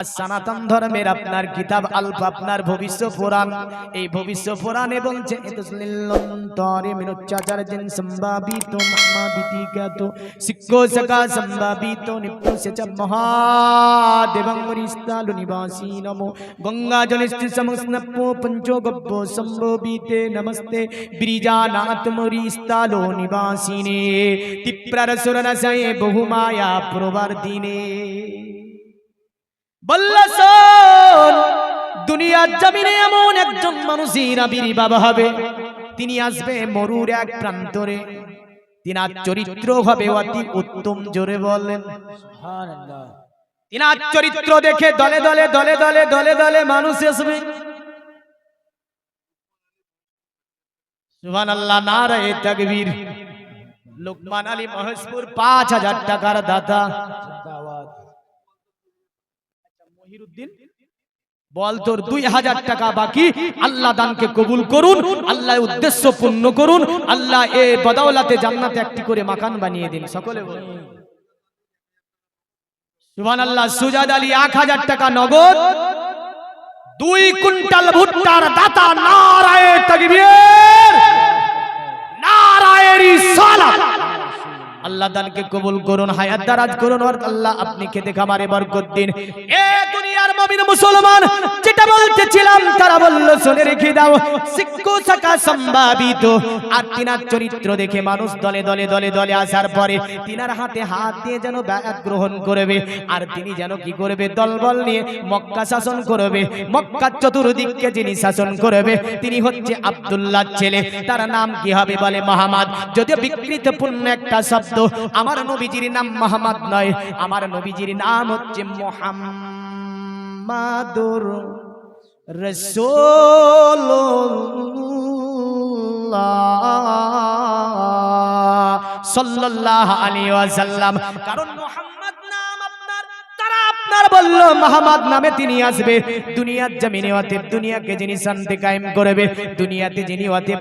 সনাতন ধর্মের আপনার কিতাব আলফা আপনার ভবিষ্য পুরাণ এই ভবিষ্য পুরাণে বলছে এতসলিলন্তরে মিনুচ্চাচার্যেন সম্ভাবিত মহাবিতিকাত সিক্কো সকা সম্ভাবিত নিপ্যসে চ মহাদেবং মরিস্তালু নিবাসী নমো গঙ্গা জলস্থি সমস্নপ্পো পঞ্চো গব্বো সম্ভবিতে নমস্তে ব্রিজানাথ মরিস্তালো নিবাসিনে তিপ্রারসুরনসয়ে বহুমায়া প্রবর্ধিনে। বল্লসন দুনিয়ার জমিনে এমন একজন মানুষের আবির্ভাব হবে, তিনি আসবে মরুর এক প্রান্তরে, তিনার চরিত্র হবে অতি উত্তম। জোরে বলেন সুবহানাল্লাহ। তিনার চরিত্র দেখে দলে দলে দলে দলে দলে দলে মানুষ আসবে। সুবহানাল্লাহ, নারায়ে তাকবীর। লোকমান আলী মহেশপুর 5000 টাকার দাতা। বল তোর 2000 টাকা বাকি, আল্লাহ দানকে কবুল করুন, আল্লাহ উদ্দেশ্য পূর্ণ করুন, আল্লাহ এ বদৌলতে জান্নাতে একটি করে মাকান বানিয়ে দিন। সকলে বলুন সুবহানাল্লাহ। সুজাদ আলী 1000 টাকা নগদ, 2 কুইন্টাল ভুট্টার দাতা। নারায়ে তাকবীর, নারায়ে রিসালাত। আল্লাহ দানকে কবুল করুন, হায়াত দারাজ করুন, আর আল্লাহ আপনি খেতে খামারে বরকত দিন। এ দুনিয়ার মুমিন মুসলমান যেটা বলতেছিলাম তারা বলল শুনে রেখে দাও, সিক্কু সাকা সম্ভাবিত। আর তিনার চরিত্র দেখে মানুষ দলে দলে দলে দলে আসার পরে তিনার হাতে হাত দিয়ে যেন বায়াত গ্রহণ করবে, আর তিনি যেন কি করবে, দলবল নিয়ে মক্কা শাসন করবে। মক্কার চতুর্দিককে যিনি শাসন করবে তিনি হচ্ছে আব্দুল্লাহ ছেলে, তার নাম কি হবে বলে মুহাম্মদ। যদিও বিকৃতপূর্ণ একটা শব্দ, আমার নবীজির নাম মুহাম্মদ নয়, আমার নবীজির নাম হচ্ছে মুহাম্মাদুর রাসূলুল্লাহ সাল্লাল্লাহু আলাইহি ওয়াসাল্লাম। কারণ মুহাম্মদ নাম আপনার, তারা আপনার বলল মুহাম্মদ নামে তিনি আসবে দুনিয়ার জমিনে, অতএব দুনিয়াকে যিনি শান্তি কায়েম করবে, দুনিয়াতে যিনি অতএব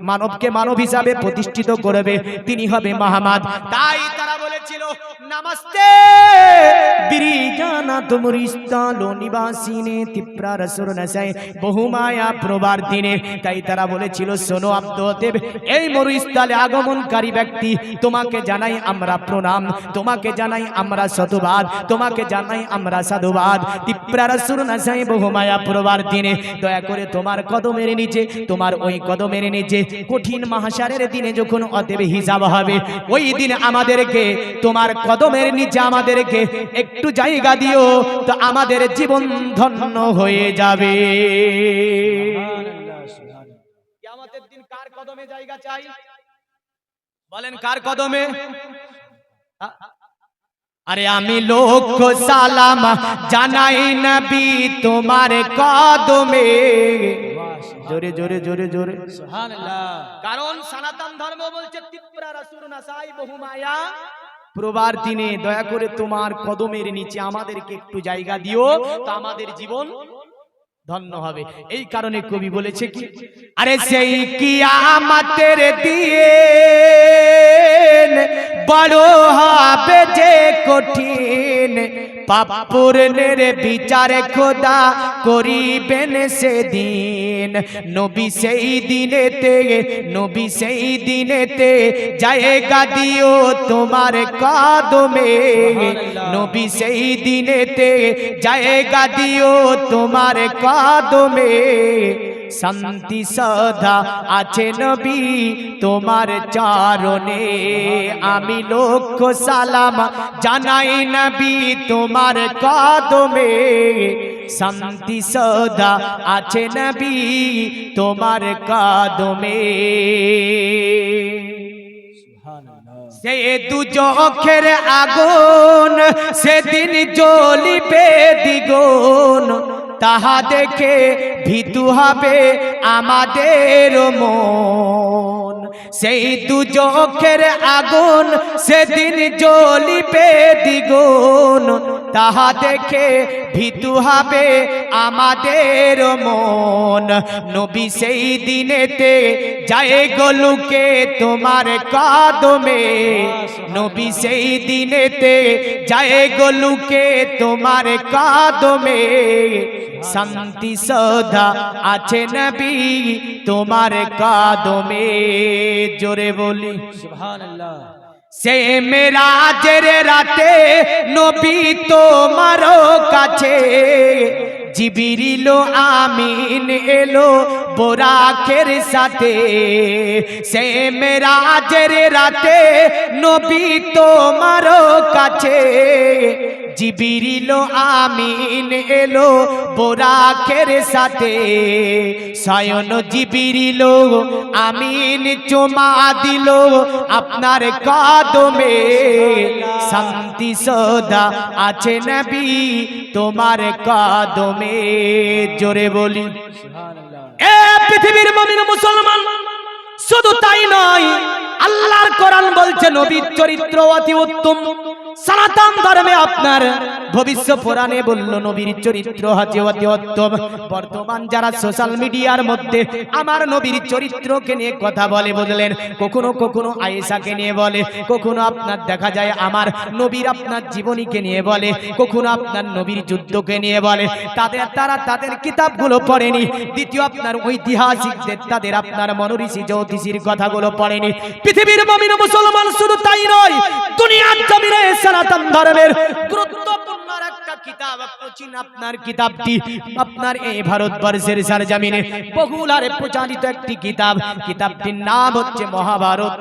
মানবকে মানব হিসাবে প্রতিষ্ঠিত করবে তিনি হবে মুহাম্মদ। তাই তারা বলেছিল নমস্তে বিরিজানাত মুরিস্তালো নিবাসিনে তিপ্রা রসুরনসায় বহুমায়া প্রবর্ধিনে। তাই তারা বলেছিল শোনো আব্দুদেব, এই মরুস্থলে আগমনকারী ব্যক্তি, তোমাকে জানাই আমরা প্রণাম, তোমাকে জানাই আমরা শতবাদ, তোমাকে জানাই আমরা সাধুবাদ। তিপ্রা রসুরনসায় বহুমায়া প্রবর্ধিনে, দয়া করে তোমার কদমের নিচে, তোমার ওই কদমের নিচে কঠিন মাহশারের দিনে যখন অতএব হিসাব হবে, ওই দিন আমাদেরকে তোমার কদমের নিচে আমাদেরকে একটু জায়গা দিও, তো আমাদের জীবন ধন্য হয়ে যাবে। কিয়ামতের দিন কার কদমে জায়গা চাই বলেন, কার কদমে? আরে আমি লক্ষ সালাম জানাই নবী তোমার কদমে। জোরে জোরে জোরে জোরে সুবহানাল্লাহ। কারণ সনাতন ধর্ম বলছে তিপ্রা রসুরনসায় বহুমায়া প্রবর্ধিনে, দয়া করে তোমার কদমের নিচে আমাদেরকে একটু জায়গা দিও, তো আমাদের জীবন ধন্য হবে। এই কারণে কবি বলেছে কি, আরে সেই কিয়ামতের দিন বড় হবে যে কঠিন, পাপ পূরণের বিচার খোদা করিবেন সেদিন। নবী সেই দিনেতে, নবী সেই দিনেতে জায়গা দিও তোমার কদমে, নবী সেই দিনেতে জায়গা দিও তোমার কদমে। শান্তি সদা আছে নবী তোমার চরণে, আমি লক্ষ সালাম জানাই নবী তোমার কদমে। শান্তি সদা আছে নবী তোমার কদমে। সে দুজখের আগুন সেদিন জ্বলিবে দ্বিগুণ, তাহা দেখে ভীতু হবে আমাদের মন। সেই দুজখের আগুন সেদিন জ্বলিবে দ্বিগুণ, তাহা দেখে ভীতু হবে আমাদের মন। নবী সেই দিনেতে যায় গলুকে তোমার কদমে, নবী সেই দিনেতে যায় গলুকে তোমার কদমে। শান্তি সদা আছে নবী তোমার কদমে। জোরে বলি সুবহানাল্লাহ। সে মেরাজের রাতে নবী তোমার কাছে, জিবরিল আমিন এলো বোরাকের সাথে। সে মেরাজের রাতে নবী তোমার কাছে, জিবরিল আমিন এলো বোরাকের সাথে। স্বয়ং জিবরিল আমিন চুমা দিল আপনার কদমে। শান্তি সদা আছে নবী তোমার কদমে। জোরে বলি সুবহানাল্লাহ। এ পৃথিবীর মুমিন মুসলমান, শুধু তাই নয়, আল্লাহর কোরআন বলছে নবীর চরিত্র অতি উত্তম। সনাতন ধর্মে আপনার ভবিষ্য পুরাণে বলল নবীর চরিত্র হচ্ছে অতি উত্তম। বর্তমান যারা সোশ্যাল মিডিয়ার মধ্যে আমার নবীর চরিত্রকে নিয়ে কথা বলে, বুঝলেন, কখনো কখনো আয়েশাকে নিয়ে বলে, কখনো আপনার দেখা যায় আমার নবীর আপনার জীবনীকে নিয়ে বলে, কখনো আপনার নবীর যুদ্ধকে নিয়ে বলে। তারা তাদের কিতাবগুলো পড়েনি। দ্বিতীয় আপনার ঐতিহাসিকদের তাদের আপনার মনোঋষি জ্যোতিষীর কথাগুলো পড়েনি। পৃথিবীর মুমিন মুসলমান, শুধু তাই নয়, দুনিয়ার জমিনে সনাতন ধর্মের গুরুত্বপূর্ণ একটা কিতাব, প্রাচীন আপনার কিতাবটি আপনার এই ভারতবর্ষের সরজমিনে বহুল আর প্রচারিত একটি কিতাব। কিতাবটির নাম হচ্ছে মহাভারত।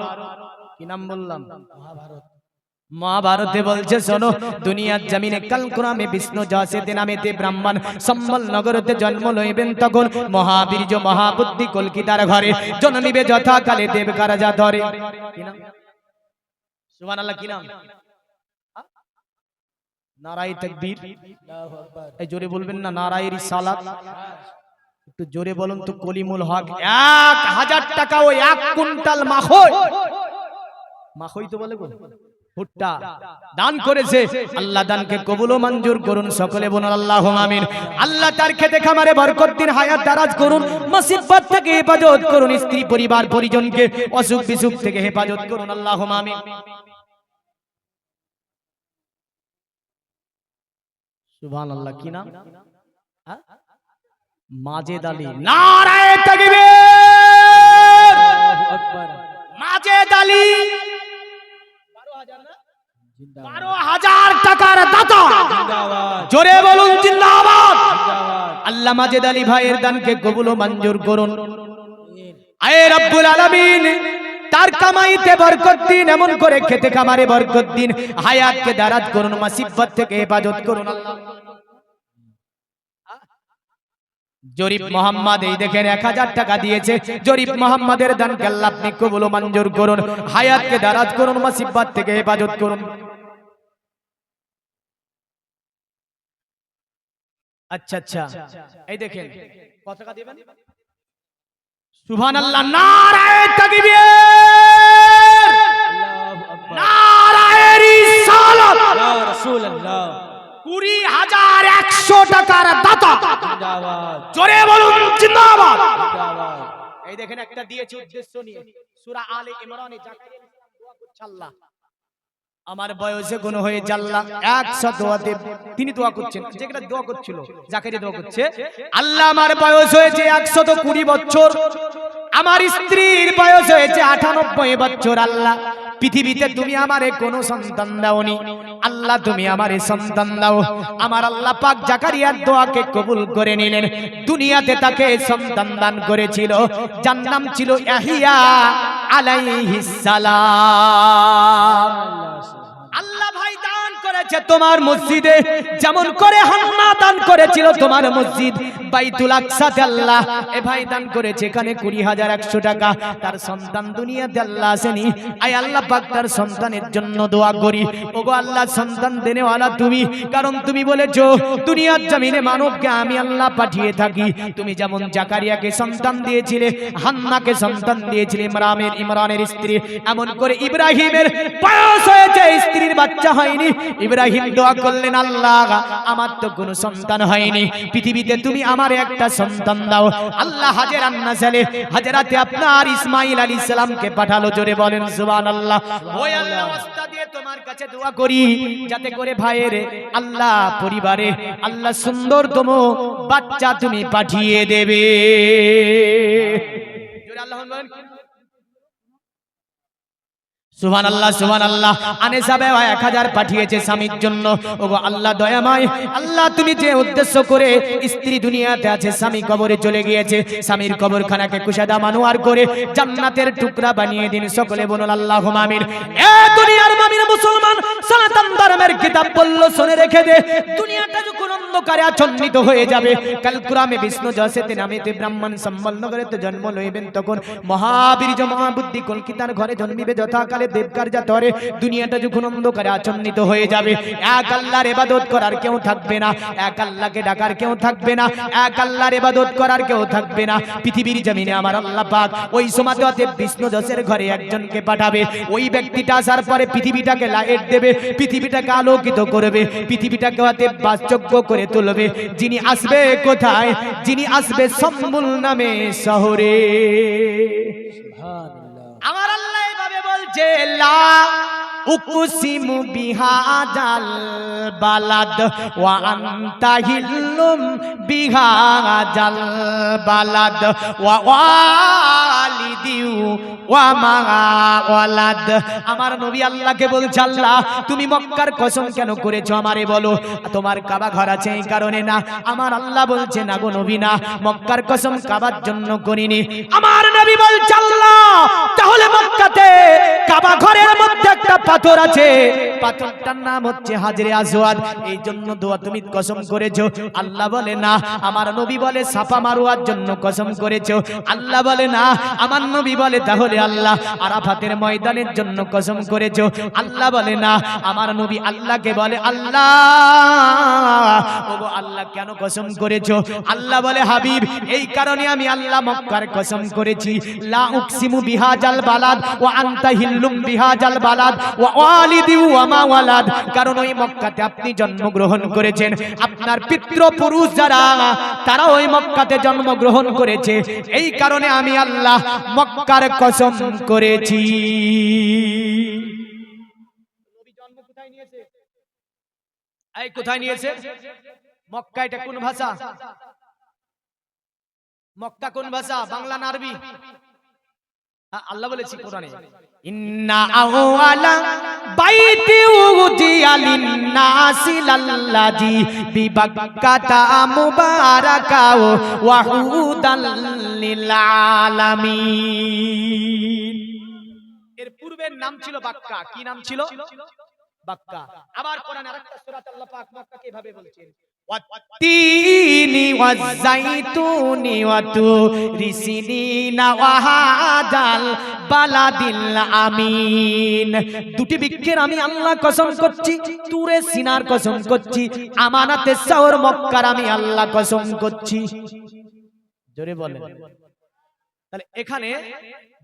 কি নাম বললাম? মহাভারত। মহাভারতে বলছে শোনো, দুনিয়ার জমিনে কালক্রমে বিষ্ণু যশেতে নামেতে ব্রাহ্মণ সম্বল নগরতে জন্ম লইবেন, তখন মহাবীর্য মহাবুদ্ধি কলকিতার ঘরে জন্মিবে যথাকালে দেবকার যা ধরে। কি নাম? সুবহানাল্লাহ। কি নাম? নারায়ে তাকবীর। আল্লাহু আকবার। এই জোরে বলবেন না, নারায়ে রিসালাত। একটু জোরে বলুন তো। কলিমুল হক 1000 টাকা ও 1 কুইন্টাল মাখই, মাখই তো বলে গো, ভুট্টা দান করেছে। আল্লাহ দানকে কবুল ও মঞ্জুর করুন। সকলে বলুন আল্লাহুম্মা আমিন। আল্লাহ তার খেতে খামারে বরকত দিন, হায়াত দারাজ করুন, মুসিবত থেকে হেফাজত করুন, স্ত্রী পরিবার পরিজনকে অসুখ বিসুখ থেকে হেফাজত করুন। আল্লাহুম্মা আমিন। সুবহানাল্লাহ। কি নাম? মাজেদ আলী। নারায়ে তাকবীর। আল্লাহু আকবার। মাজেদ আলী জিন্দাবাদ। 12,000 টাকার দাতা। জিন্দাবাদ। জোরে বলুন জিন্দাবাদ। জিন্দাবাদ। আল্লাহ মাজেদ আলী ভাইয়ের দানকে কবুল ও মঞ্জুর করুন। আয়ে রব্বুল আলামিন তার কামাইতে বরকত দিন, এমন করে খেতে খামারে বরকত দিন, হায়াতকে দারাজ করুন, মুসিবত থেকে হেফাজত করুন। আল্লাহ জরিফ মোহাম্মদ এই দেখেন 1000 টাকা দিয়েছে। জরিফ মোহাম্মদের দানকে আল্লাহ আপনি কবুল ও মঞ্জুর করুন, হায়াতকে দারাজ করুন, মুসিবত থেকে হেফাজত করুন। আচ্ছা আচ্ছা, এই দেখেন কত টাকা দিবেন? সুবহানাল্লাহ। নারায়ে তাকবীর। আল্লাহু আকবার। নারায়ে রিসালাত। ইয়া রাসূলুল্লাহ। 20,100 টাকার দাতা। জিন্দাবাদ। জোরে বলুন জিন্দাবাদ। জিন্দাবাদ। এই দেখেন একটা দিয়েছে উদ্দেশ্য নিয়ে, সূরা আলে ইমরানে জাকারিয়া দোয়া করছে, আল্লাহ আমার বয়সে গুণ হয়ে আল্লাহ 100 দোয়াতে তিনি দোয়া করছেন, যেটা দোয়া করছিল জাকারিয়া দোয়া করছে, আল্লাহ আমার বয়স হয়েছে 120 বছর, আমার স্ত্রীর বয়স হয়েছে 98 বছর। আল্লাহ পৃথিবীতে তুমি আমারে কোনো সন্তান দাওনি, আল্লাহ তুমি আমারে সন্তান দাও। আমার আল্লাহ পাক জাকারিয়ার দোয়াকে কবুল করে নিলেন। দুনিয়াতে তাকে সন্তান দান করেছিল, যার নাম ছিল ইয়াহিয়া আলাইহিস সালাম। আল্লাহ ভাই দান করেছে তোমার মসজিদে, যেমন করে হান্নাত দান করেছিল তোমার মসজিদ বাইতুল আকসাতে আল্লাহ এ ভাই দান করেছে এখানে 20,100 টাকা তার সন্তান দুনিয়াতে আল্লাহ আসেনি আয় আল্লাহ পাক তার সন্তানের জন্য দোয়া করি ওগো আল্লাহ সন্তান দেনেওয়ালা তুমি কারণ তুমি বলেছো দুনিয়ার জমিনে মানবকে আমি আল্লাহ পাঠিয়ে থাকি তুমি যেমন জাকারিয়াকে সন্তান দিয়েছিলে হান্নাকে সন্তান দিয়েছিলে ইমরানের স্ত্রী এমন করে ইব্রাহিমের বয়স হয়েছে স্ত্রীর বাচ্চা হয়নি ইব্রাহিম দোয়া করলেন আল্লাহ আমার তো কোনো সন্তান হয়নি পৃথিবীতে তুমি আমার একটা সন্তান দাও আল্লাহ হাজেরান নাসালে হাজেরাতে আপনার ইসমাঈল আলাইহিস সালামকে পাঠালো জোরে বলেন সুবহানাল্লাহ ওই আল্লাহ ওয়াস্তা দিয়ে তোমার কাছে দোয়া করি যাতে করে ভাইয়ের আল্লাহ পরিবারে আল্লাহ সুন্দরতম বাচ্চা তুমি পাঠিয়ে দেবে জোরে আল্লাহ বলেন সুবহানাল্লাহ সুবহানাল্লাহ আনে সাহেব 1000 পাঠিয়েছে স্বামীর জন্য ওগো আল্লাহ দয়াময় আল্লাহ তুমি যে উদ্দেশ্য করে স্ত্রী দুনিয়াতে আছে স্বামী কবরে চলে গিয়েছে স্বামীর কবরখানাকে কুশাদা মানুয়ার করে জান্নাতের টুকরা বানিয়ে দিন সকলে বলুন আল্লাহুম্মা আমিন এ দুনিয়ার মুমিন মুসলমান সনাতন ধর্মের কিতাব বলল শুনে রেখে দে দুনিয়াটা যখন অন্ধকারে আচ্ছন্নিত হয়ে যাবে কাল কুরামে বিষ্ণু জসেতে নামেতে ব্রাহ্মণ সম্বল নগরেতে জন্ম লইবেন তখন মহাবীর মহাবুদ্ধি কলকিতার ঘরে জন্মিবে যথাকালে দেবকার যা তরে দুনিয়াটা যখন অন্ধকারে আচ্ছন্নিত হয়ে যাবে এক আল্লাহর ইবাদত করার কেউ থাকবে না এক আল্লাহকে ডাকার কেউ থাকবে না এক আল্লাহর ইবাদত করার কেউ থাকবে না পৃথিবীর জমিনে আমার আল্লাহ পাক ওই সময়তে বিষ্ণু দশের ঘরে একজনকে পাঠাবে ওই ব্যক্তিটা আসার পরে পৃথিবীটাকে লাইট দেবে পৃথিবীটাকে আলোকিত করবে পৃথিবীটাকে হাতে বাসযোগ্য করে তুলবে যিনি আসবে কোথায় যিনি আসবে সম্বুল নামে শহরে আমার আল্লাহ এভাবে বলছে লা উকসিমু বিহাজাল বালাদ ওয়া আনতা হিল্লুম বিহাজাল বালাদ ওয়া ওয়ালিদিউ ওয়া মা ওয়ালাদ আমার নবী আল্লাহকে বলছে আল্লাহ তুমি মক্কার কসম কেন করেছো আমারে বলো তোমার কাবা ঘর আছে এই কারণে না আমার আল্লাহ বলছে না গো নবী না মক্কার কসম কাবার জন্য করিনি আমার নবী বলছে আল্লাহ তাহলে মক্কাতে কাবা ঘরের মধ্যে একটা পাথর আছে পাথরটার নাম হচ্ছে হাজরে আসওয়াদ এই জন্য দোয়া তুমি কসম করেছো আল্লাহ বলে না আমার নবী বলে সাফা মারওয়ার জন্য কসম করেছো আল্লাহ বলে না আমার নবী বলে তাহলে আল্লাহ আরাফাতের ময়দানের জন্য কসম করেছো আল্লাহ বলে না আমার নবী আল্লাহকে বলে আল্লাহ ওগো আল্লাহ কেন কসম করেছো আল্লাহ বলে হাবিব এই কারণে আমি আল্লাহ মক্কার কসম করেছি লা উকসিমু বিহাজাল বালাদ ওয়া আনতা হিল্লুম বিহাজাল বালাদ ওয়া ওয়ালিদি ওয়া মা ওয়ালাদ কারণ ওই মক্কাতে আপনি জন্মগ্রহণ করেছেন আপনার পিতৃপুরুষ যারা তারা ওই মক্কাতে জন্মগ্রহণ করেছে এই কারণে আমি আল্লাহ মক্কার কসম করেছি নবী জন্ম কোথায় নিয়েছে এই কোথায় নিয়েছে মক্কা এটা কোন ভাষা মক্কা কোন ভাষা বাংলা না আরবি আল্লাহ বলেছে কোরআনে ইন্না আওয়ালা বাইতি উদিয়া লিন-নাসি লাল্লাযী বিবাক্কাতা মুবারাকা ওয়া হুদাল লিল আলামিন এর পূর্বের নাম ছিল বাক্কা কি নাম ছিল বাক্কা আবার কোরআনে আরেকটা সূরাতে আল্লাহ পাক মক্কাকে এভাবে বলেছেন ওয়াত্তিনি ওয়াজ-যাইতুনি ওয়া তুরি সিনিনা ওয়া হাদাল বালাদিল আমিন দুটি বৃক্ষের আমি আল্লাহ কসম করছি তুরে সিনার কসম করছি আমানাতে শহর মক্কার আমি আল্লাহ কসম করছি জোরে বলেন তাহলে এখানে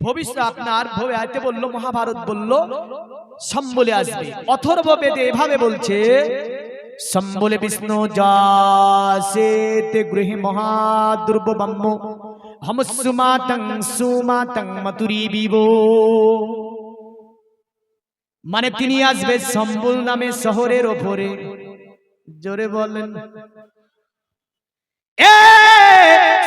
ভবিষ্যৎ আপনার ভবে আইতে বললো মহাভারত বললো সম্বলে আসবে অথর্ব বেদে এভাবে বলছে সম্বলে বিষ্ণু যাসেতে গৃহে মহাদুর্ব ব্রহ্ম হমসুমাতং মতুরি বিবো মানে তিনি আসবে সম্বল নামে শহরের ওপরে জোরে বলেন এ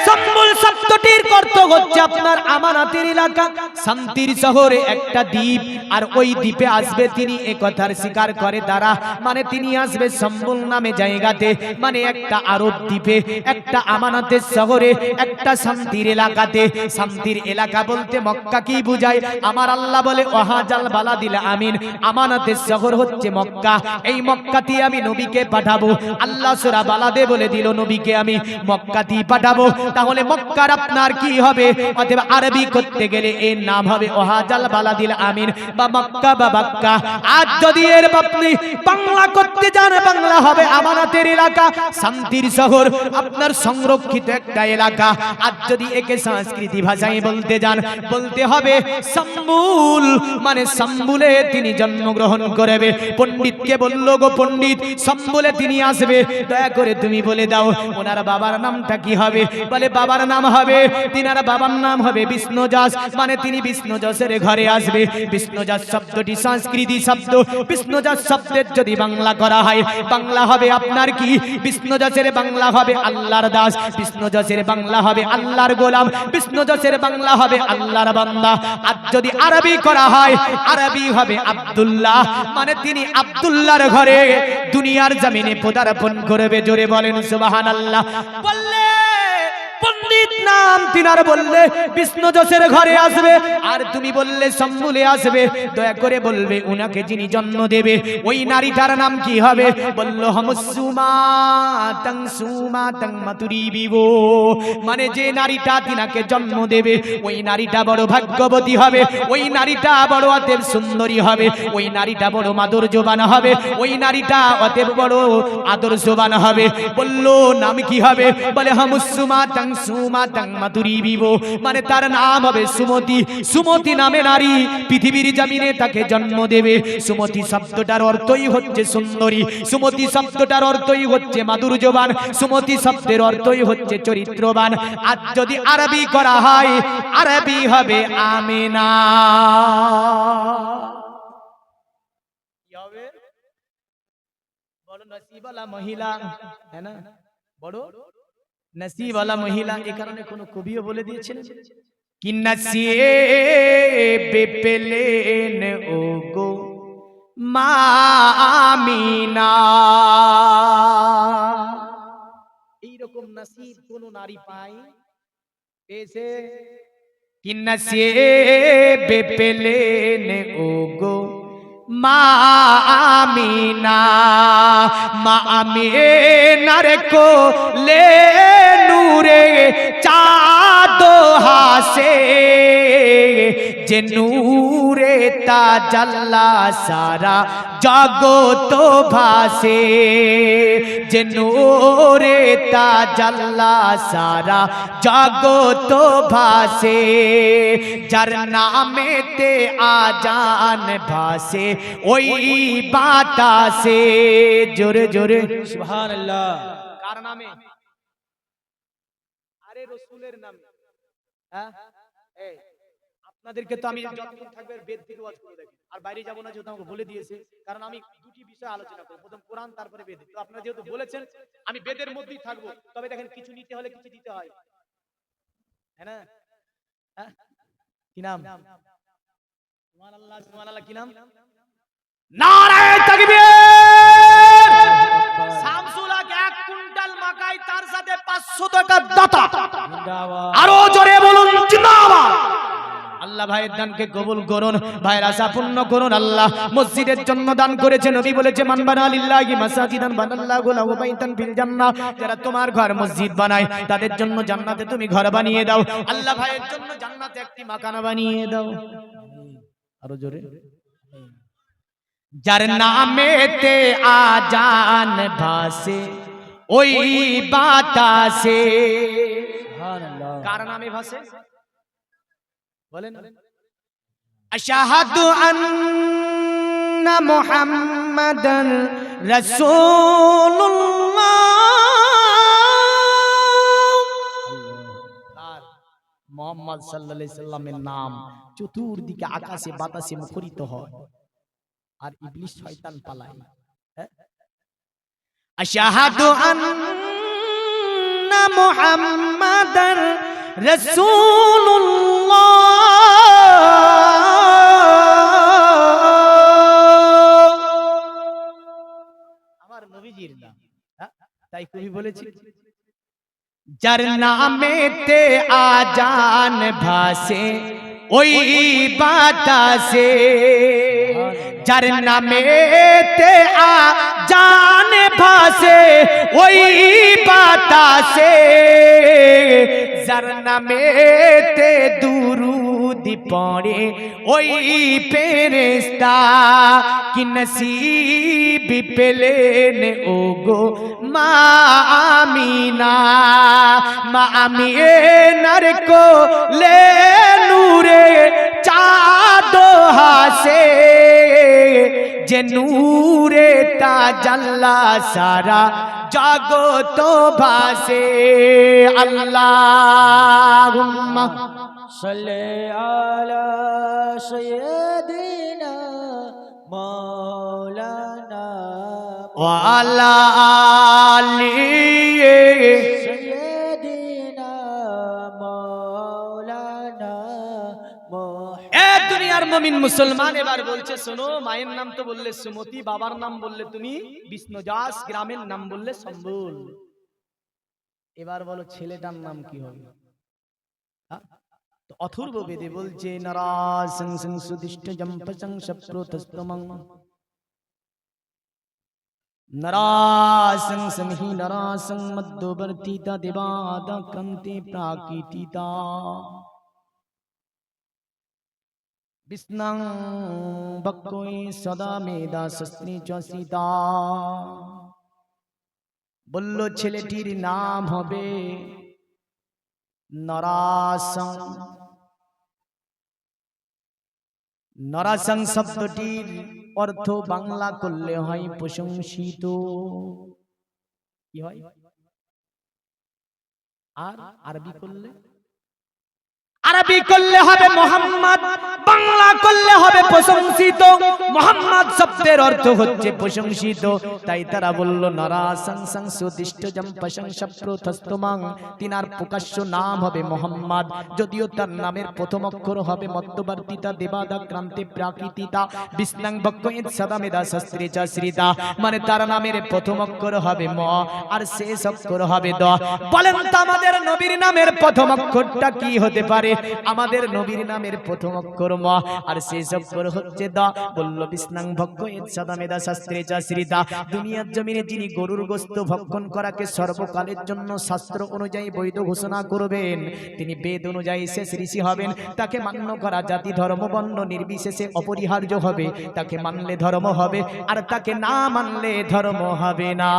সম্বল শব্দ শব্দটির অর্থ হচ্ছে আপনার আমানতের এলাকা, শান্তির শহরে একটা দ্বীপ, আর ওই দ্বীপে আসবে তিনি, এ কথার স্বীকার করে তারা। মানে তিনি আসবে সম্বল নামে জায়গাতে, মানে একটা আরব দ্বীপে, একটা আমানতের শহরে, একটা শান্তির এলাকাতে। শান্তির এলাকা বলতে মক্কা কি বুঝায়? আমার আল্লাহ বলে ওয়াহাজাল বালাদিল আমিন, আমানতের শহর হচ্ছে মক্কা। এই মক্কাতে আমি নবীকে পাঠাবো। আল্লাহ সূরা বালাদে বলে দিল নবীকে আমি মক্কাতেই পাঠাবো। তাহলে মক্কার আপনার কি হবে? অতএব আরবি করতে গেলে এর নাম হবে ওয়াহাজাল বালাদিল আমিন বা মক্কা বা বাক্কা। আজ যদি এর আপনি বাংলা করতে যান, বাংলা হবে আমানতের এলাকা, শান্তির শহর, আপনার সংরক্ষিত একটা এলাকা। আর যদি একে সংস্কৃতি ভাষায় বলতে যান, বলতে হবে সম্বুল, মানে সম্বুলে তিনি জন্মগ্রহণ করবে। পণ্ডিতকে বলল, গো পণ্ডিত, সম্বুলে তিনি আসবে, দয়া করে তুমি বলে দাও ওনার বাবার নামটা কি হবে? বলে বাবার নাম হবে, তিনার বাবার নাম হবে বিষ্ণুযশ, মানে তিনি বিষ্ণুযশের ঘরে আসবে। বিষ্ণুযশ শব্দটি সংস্কৃতি শব্দ। বিষ্ণুযশ শব্দের যদি বাংলা করা হয়, বাংলা হবে আপনার কি? বিষ্ণুযশের বাংলা হবে আল্লাহর দাস, বিষ্ণুযশের বাংলা হবে আল্লাহর গোলাম, বিষ্ণুযশের বাংলা হবে আল্লাহর বান্দা। আর যদি আরবি করা হয়, আরবি হবে আব্দুল্লাহ, মানে তিনি আব্দুল্লাহর ঘরে দুনিয়ার জমিনে পদার্পণ করবে। জোরে বলেন সুবহানাল্লাহ। বললে পণ্ডিত নাম তিনার বললে বিষ্ণুযশের ঘরে আসবে, আর তুমি বললে সম্বুলে আসবে, দয়া করে বলবে উনাকে যিনি জন্ম দেবে ওই নারীটার নাম কি হবে? বলল হামসুমা তাং মাতুরিবিবো, মানে যে নারীটা তিনাকে জন্ম দেবে ওই নারীটা বড় ভাগ্যবতী হবে, ওই নারীটা বড় অতএব সুন্দরী হবে, ওই নারীটা বড় মাদুর্যবান হবে, ওই নারীটা অতএব বড় আদর্শবান হবে। বলল নাম কি হবে? বলে হামসুমা তাং মাতুরিবিবো, মানে তার নাম হবে সুমতি। সুমতি নামে নারী পৃথিবীর জমিনে তাকে জন্ম দেবে। সুমতি শব্দটার অর্থই হচ্ছে সুন্দরী, সুমতি শব্দটার অর্থই হচ্ছে মাধুর্যবান, সুমতি শব্দের অর্থই হচ্ছে চরিত্রবান। আর যদি আরবি করা হয়, আরবি হবে আমিনা। কি হবে? বড় নসিবওয়ালা মহিলা, है ना, বড় নসিবওয়ালা মহিলা। এই কারণে কোন কবিও বলে দিয়েছেন कि नसीब पेलेन ओगो मामिना, এইরকম নসিব কোন নারী পায় পেয়েছে? कि नसीब पेलेन ओगो मामिना, मामिनार को ले नूरे चादो हासे, যে নূরে তাজাল্লা সারা জগত ভাসে, যে নূরে তাজাল্লা সারা জগত ভাসে, যার নামেতে আজান ভাসে ওই বাতাসে। জোরে জোরে সুবহানাল্লাহ। কার নামে? আরে রাসূলের নামে। হ্যাঁ, এই আপনাদেরকে তো আমি যতক্ষণ থাকবে বেদ থেকে ওয়াজ করে দেখি, আর বাইরে যাব না, যেহেতু আমাকে বলে দিয়েছে। কারণ আমি দুটি বিষয় আলোচনা করব, প্রথম কোরআন, তারপরে বেদ। তো আপনারা যেহেতু বলেছেন আমি বেদের মধ্যেই থাকবো, তবে দেখেন কিছু নিতে হলে কিছু দিতে হয়, হ্যাঁ না? হ্যাঁ, কি নাম? সুবহানাল্লাহ, সুবহানাল্লাহ। কি নাম? নারায়ে তাকবীর। শামসুল হক 1 কুইন্টাল মাকাই, তার সাথে 500 টাকা দাতা। জিন্দাবাদ। আরো জোরে বলুন জিন্দাবাদ। আল্লাহ ভাইয়ের দানকে কবুল করুন, ভাইয়ের আশা পূর্ণ করুন। আল্লাহ মসজিদের জন্য দান করেছে, নবী বলেছে মান বানা লিল্লাহি মাসাজিদান বানাল্লাহু লাহু বাইতান ফিল জান্নাহ, যারা তোমার ঘর মসজিদ বানায় তাদের জন্য জান্নাতে তুমি ঘর বানিয়ে দাও। আল্লাহ ভাইয়ের জন্য জান্নাতে একটি মাকানা বানিয়ে দাও। আরো জোরে। যার নামেতে আজান ভাসে ওই বাতাসে। সুবহানাল্লাহ। কার নামে ভাসে বলেন? আশহাদু আন্না মুহাম্মাদান রাসূলুল্লাহ। মুহাম্মদ সাল্লাল্লাহু আলাইহি সাল্লামের নাম চতুর্দিকে আকাশে বাতাসে মুখরিত হয়, আর ইবলিস শয়তান পালায়। আশহাদু আন্না মুহাম্মাদান রাসূলুল্লাহ। আমার নবীজির নাম, হ্যাঁ? তাই কবি বলেছি, যার নামেতে আজান ভাসে ওই বাতাসে, যার নামেতে আজান ভাসে ওই বাতাসে, যার নামেতে দুরুদ পড়ে ওই ফেরেশতা, কি নসিব পেলেন ওগো মা আমিনা, মা আমিনার কোলে নূরে চাঁদ হাসে, যে নূরে তাজাল্লা সারা জগত ভাসে। আল্লাহুম্মা সাল্লি আলা সাইয়্যিদিনা মাওলানা ওয়া আলা আলি সাইয়্যিদিনা মাওলানা এ দুনিয়ার মুমিন মুসলমান এবার বলছে শোনো, মায়ের নাম তো বললে সুমতি, বাবার নাম বললে তুমি বিষ্ণুদাস, গ্রামের নাম বললে সম্বল, এবার বলো ছেলেটার নাম কি হবে? তো অথর্ব বেদে বলছে নারাসং সং সুদিষ্ট জম্পসং সপ্রতস্তমং, নারাসং সমহি নারাসং মধ্যবর্তীতা দেবাদা ক্রান্তি প্রাকৃতিতা, বিষ্ণং বক্কই সদা মেধা শস্ত্রী চসিতা। বলল ছেলেটির নাম হবে নরাসং। নরাসং শব্দটির অর্থ বাংলা করলে হয় প্রশংসিত, কি হয়? আর আরবি করলে, আরবি করলে হবে মোহাম্মদ, বাংলা করলে হবে প্রশংসিত। মোহাম্মদ শব্দের অর্থ হচ্ছে প্রশংসিত, তাই তারা বলল নারাসং সং সুদিষ্ট জম্পসং সপ্রতস্তমং, তিনার প্রকাশ্য নাম হবে মোহাম্মদ, যদিও তার নামের প্রথম অক্ষর হবে মধ্যবর্তীতা দেবাদা ক্রান্তি প্রাকৃতিতা, বিষ্ণং বক্কয়েত সদা মেধা শস্ত্রে চশ্রিতা, মানে তার নামের প্রথম অক্ষর হবে ম আর শেষ অক্ষর হবে দ। বলেন তো আমাদের নবীর নামের প্রথম অক্ষরটা কি হতে পারে? আমাদের নবীর নামের প্রথম অক্ষর ম আর শেষ অক্ষর হচ্ছে দ। বলল বিষ্ণং ভক্কয়েত সদা মেধা শাস্ত্রে চশ্রিতা, দুনিয়ার জমিনে যিনি গরুর গোশত ভক্ষণ করাকে সর্বকালের জন্য শাস্ত্র অনুযায়ী বৈধ ঘোষণা করবেন, তিনি বেদ অনুযায়ী শেষ ঋষি হবেন, তাকে মান্য করা জাতি ধর্ম বর্ণ নির্বিশেষে অপরিহার্য হবে, তাকে মানলে ধর্ম হবে আর তাকে না মানলে ধর্ম হবে না।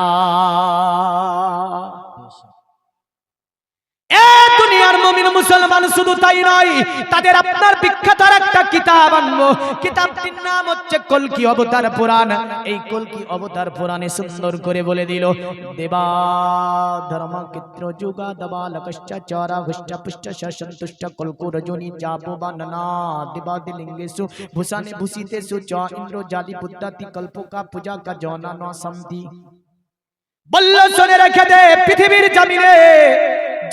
দুনিয়ার মুমিন মুসলমান শুধু তাই নয়, তাদের আপনার বিখ্যাত একটা কিতাব আনবো, কিতাবটির নাম হচ্ছে কল্কি অবতার পুরাণ। এই কল্কি অবতার পুরাণে সুন্দর করে বলে দিল দেবা ধর্ম ক্ষেত্র যুগা দবা লকশ্চ চারা হুষ্ট পুষ্ট সন্তুষ্ট কল্কু রজনী জাবো বাননা দেবাদি লিঙ্গেষু ভূষানে ভূষিতেষু চ ইন্দ্র জালি বুদ্ধাতি কল্পকা পূজা কা জনা ন সন্তি। বলল শুনে রেখে দে, পৃথিবীর জমিনে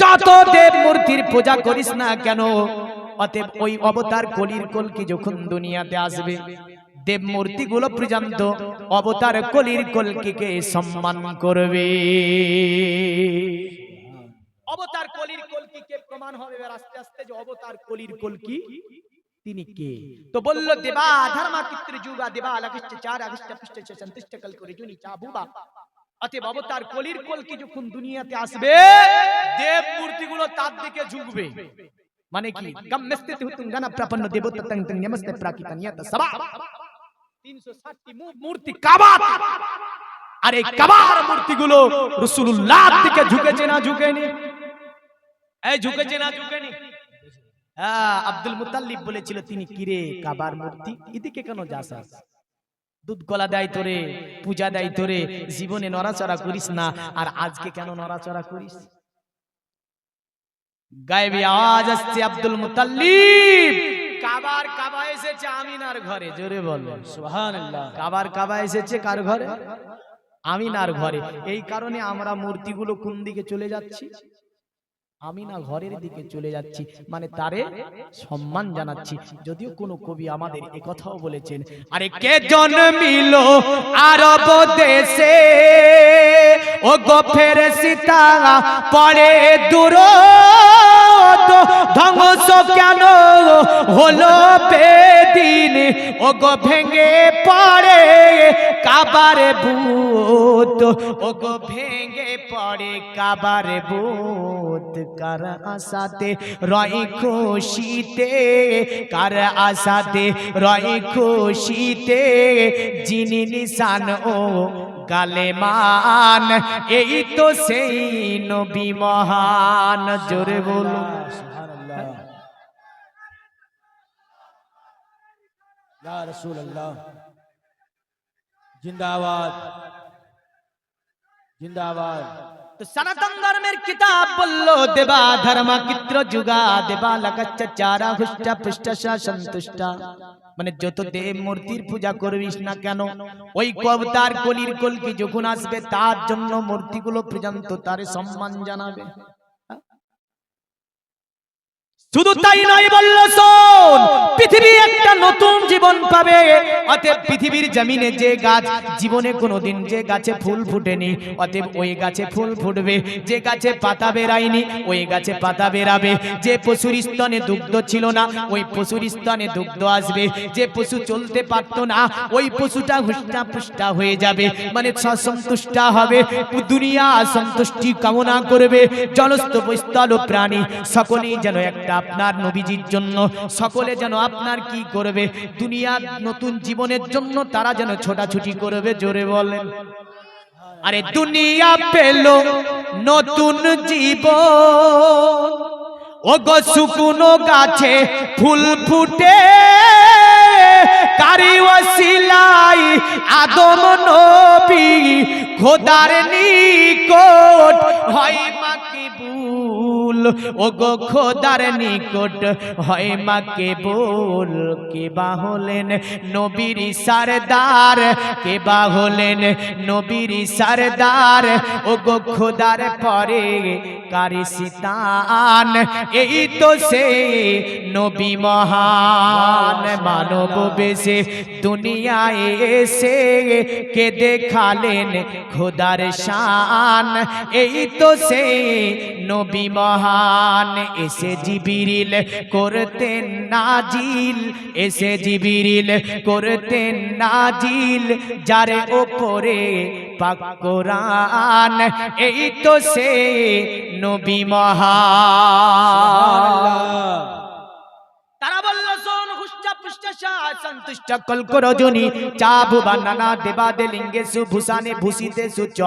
যত দেব মূর্তির পূজা করিস না কেন, অতএব ওই অবতার কলির কলকি যখন দুনিয়াতে আসবে, দেব মূর্তিগুলো পর্যন্ত অবতার কলির কলকিকে সম্মান করবে। অবতার কলির কলকিকে প্রমাণ হবে আস্তে আস্তে যে অবতার কলির কলকি তিনি কে। তো বলল দেবা ধর্মা কিত্র যুগা দেবা লকশ্চ চার আগষ্ট পুষ্ট সন্তুষ্ট কল্কু রজনী চাবুবা, অতএব অবতার কলির কলকি যখন দুনিয়াতে আসবে, দেব মূর্তিগুলো তার দিকে ঝুঁকবে। মানে কি? গম নস্তে হুতুম গানা প্রাপন্ন দেবততং তং নমস্তে প্রাকিতানিয়াত সবা 360টি মূর্তি কাবা, আর এই কাবার মূর্তিগুলো রাসূলুল্লাহর দিকে ঝুঁকেছে না ঝুঁকেনি? এই ঝুঁকেছে না ঝুঁকেনি? হ্যাঁ, আব্দুল মুতাল্লিব বলেছিল তিনি কিরে কাবার মূর্তি এদিকে কেন যাস? দুধ গলা দেয় তোরে, পূজা দেয় তোরে, জীবনে নড়াচড়া করিস না, আর আজকে কেন নড়াচড়া করিস? গায়েবী আওয়াজ আসছে আব্দুল মুতাল্লিব কাবার কাবা এসেছে আমিনার ঘরে। জোরে বলো সুবহানাল্লাহ। কাবার কাবা এসেছে কার ঘরে? আমিনার ঘরে। এই কারণে আমরা মূর্তিগুলো কোন দিকে চলে যাচ্ছি? আমি না ঘরের দিকে চলে যাচ্ছি, মানে তারে সম্মান জানাচ্ছি। যদিও কোনো কবি আমাদের এ কথাও বলেছেন, আরে কে জন্মিল আরব দেশে, ও গো ফেরেশতা পড়ে দুরূদ, ধ্বংস কেন হলো বেদিন, ও গো ভেঙে পড়ে কাবার বুত, ও গো ভেঙে পড়ে কাবার বুত। কার আশাতে রয় খুশিতে, কার আশাতে রয় খুশিতে, যিনি নিশান ও গালেমান, এই তো সেই নবী মহান। জোরে বলুন সুবহানাল্লাহ। ইয়া রাসূলুল্লাহ, জিন্দাবাদ জিন্দাবাদ। তো সনাতন ধর্মের কিতাব বললো দেবা ধর্মাকিত্র যুগা দেবা লাগাচ্ছা চারা হুষ্টা পুষ্টা সন্তুষ্টা, মানে যত দেব মূর্তির পূজা করবিস না কেন, ওই কবতার কলির কলকি যখন আসবে তার জন্য মূর্তিগুলো পর্যন্ত তার সম্মান জানাবে। শুধু তাই নয়, বলল শোন, পৃথিবী একটা নতুন জীবন পাবে। অতএব পৃথিবীর জমিনে যে গাছ জীবনে কোনোদিন যে গাছে ফুল ফুটেনি, অতএব ওই গাছে ফুল ফুটবে। যে গাছে পাতা বেরায়নি ওই গাছে পাতা বেরাবে। যে পশুর স্তনে দুগ্ধ ছিল না ওই পশুর স্তনে দুগ্ধ আসবে। যে পশু চলতে পারতো না ওই পশুটা হুষ্টা পুষ্টা হয়ে যাবে, মানে সন্তুষ্ট হবে। দুনিয়া সন্তুষ্টি কামনা করবে। জলস্থ বৈস্থল প্রাণী সকলেই যেন একটা আপনার নবীজির জন্য, সকলে যেন আপনার কি করবে, দুনিয়া নতুন জীবনের জন্য তারা যেন ছোটাছুটি করবে। জোরে বলেন। আরে দুনিয়া পেল নতুন জীবন, ও গো শুকনো গাছে ফুল ফুটে, কারি ওসিলাই আদম নবী খোদার নিকট হয় মাকবুল, ও গো খোদার নিকট হয় মাকবুল। কে বা হলেন নবীর সরদার, কে বা হলেন নবীর সরদার, ও গো খোদার পরে কারি সিতান, এই তো সে নবী মহান। মানব বেশে দুনিয়ায় এসে কে দেখালেন খোদার শান, এই তো সে নবী মহান। এসে জিবরিল করতেন নাজিল, এসে জিবরিল করতেন নাজিল, যার ওপরে পাক কোরআন, এই তো সে নবী মহান। তারা বলল শোন, হুষ্টা পুষ্টা সন্তুষ্ট কল্ক রজনী চাবু বানানা দেবা দে লিঙ্গে সুভূষানে ভূষিতে সুচ।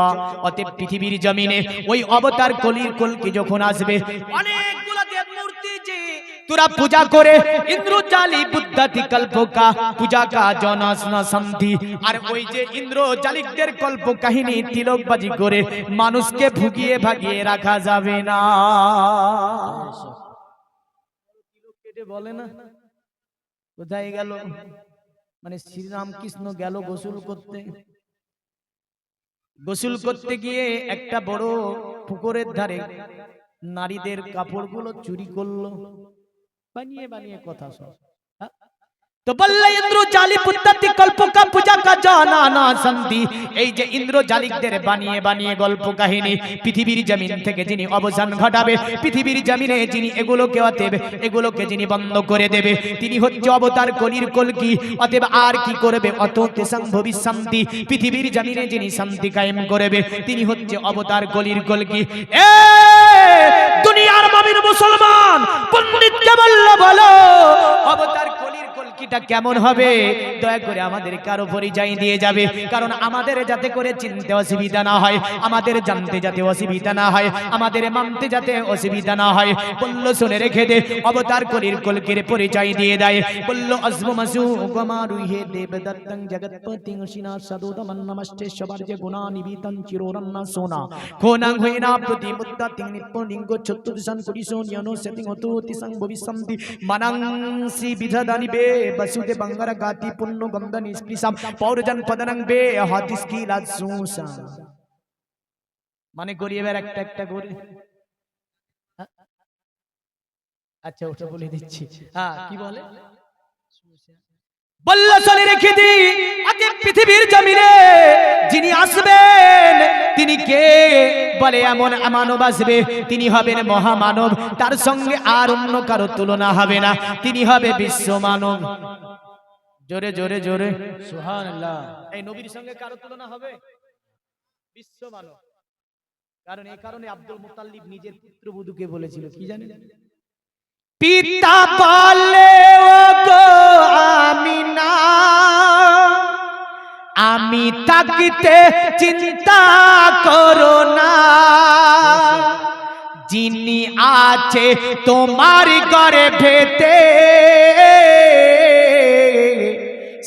অতএব পৃথিবীর জমিনে ওই অবতার কলির কলকি যখন আসবে, অনেকগুলো দেব মূর্তি যে তোরা পূজা করে ইন্দ্রজালি বুদ্ধাতি কল্পকা পূজা কা জনসন সন্ধি, আর ওই যে ইন্দ্রজালিকদের কল্প কাহিনী তিলকবাজি করে মানুষকে ভুগিয়ে ভাগিয়ে রাখা যাবে না। বলে না কোথায় গেল, মানে শ্রীরামকৃষ্ণ গেল গোসল করতে, গোসল করতে গিয়ে একটা বড় পুকুরের ধারে নারীদের কাপড়গুলো চুরি করলো, বানিয়ে বানিয়ে কথা সব। তো বললে ইন্দ্রজালি বুদ্ধাতি কল্পকা পূজা কা জানা না সন্ধি, এই যে ইন্দ্রজালিকদের বানিয়ে বানিয়ে গল্প কাহিনী পৃথিবীর জমিন থেকে যিনি অবসান ঘটাবে, পৃথিবীর জমিনে যিনি এগুলোকে অতএব এগুলোকে যিনি বন্ধ করে দেবে, তিনি হচ্ছে অবতার কলির কলকি। অতএব আর কি করবে, অত তেসং ভবিষ্যন্তি, পৃথিবীর জমিনে যিনি শান্তি কায়েম করবে তিনি হচ্ছে অবতার কলির কলকি। এ দুনিয়ার মুমিন মুসলমান পণ্ডিতকে বলো অবতার কলির কলকিটা কেমন হবে, দয়া করে আমাদের কারো পরিচয় দিয়ে যাবে, কারণ আমাদের যাতে করে চিনতে অসুবিধা না হয়, আমাদের জানতে যাতে অসুবিধা না হয়, আমাদের মানতে যাতে অসুবিধা না হয়। বলল শুনে রেখে দে, অবতার কলির কলকির পরিচয় দিয়ে দেয়। বলল অজমু মাসু গমারুহে দেবদত্তং জগৎপতিং শিনা সদুদমন নমস্তে সবার্য গুণা নিবিতং চিরোরন্না সোনা খোনাং হইনা প্রতিমুত্তাতিং নিপুলিঙ্গ চতুর্দশন কুড়িশো নিয়নো সেতিং অতুতি সং ভবিষ্যন্তি মানাং শ্রী বিধাদানি বে বসুদে বাঙ্গারা গাতি পুণ্য গন্ধ নিষ্পিসাম পৌরজন পদনং বে হাতিস কি লাজুসা, মানে গরিবের একটা একটা করে আচ্ছা ওটা বলে দিচ্ছি। হ্যাঁ কি বলে বলল চলে রেখে দি আগে পৃথিবীর জমিনে যিনি আসবেন তিনি কে বলে এমন মানব আসবে তিনি হবেন মহামানব তার সঙ্গে আর অন্য কারো তুলনা হবে না তিনি হবে বিশ্ব মানব জোরে জোরে জোরে সুবহানাল্লাহ। এই নবীর সঙ্গে কারো তুলনা হবে বিশ্ব মানব কারণ এই কারণে আব্দুল মুত্তালিব নিজের পুত্রবধূকে বলেছিল কি জানেন পিতা বলে ওগো আমিনা আমি তাকিতে চিন্তা করো না যিনি আছে তোমার গর্ভেতে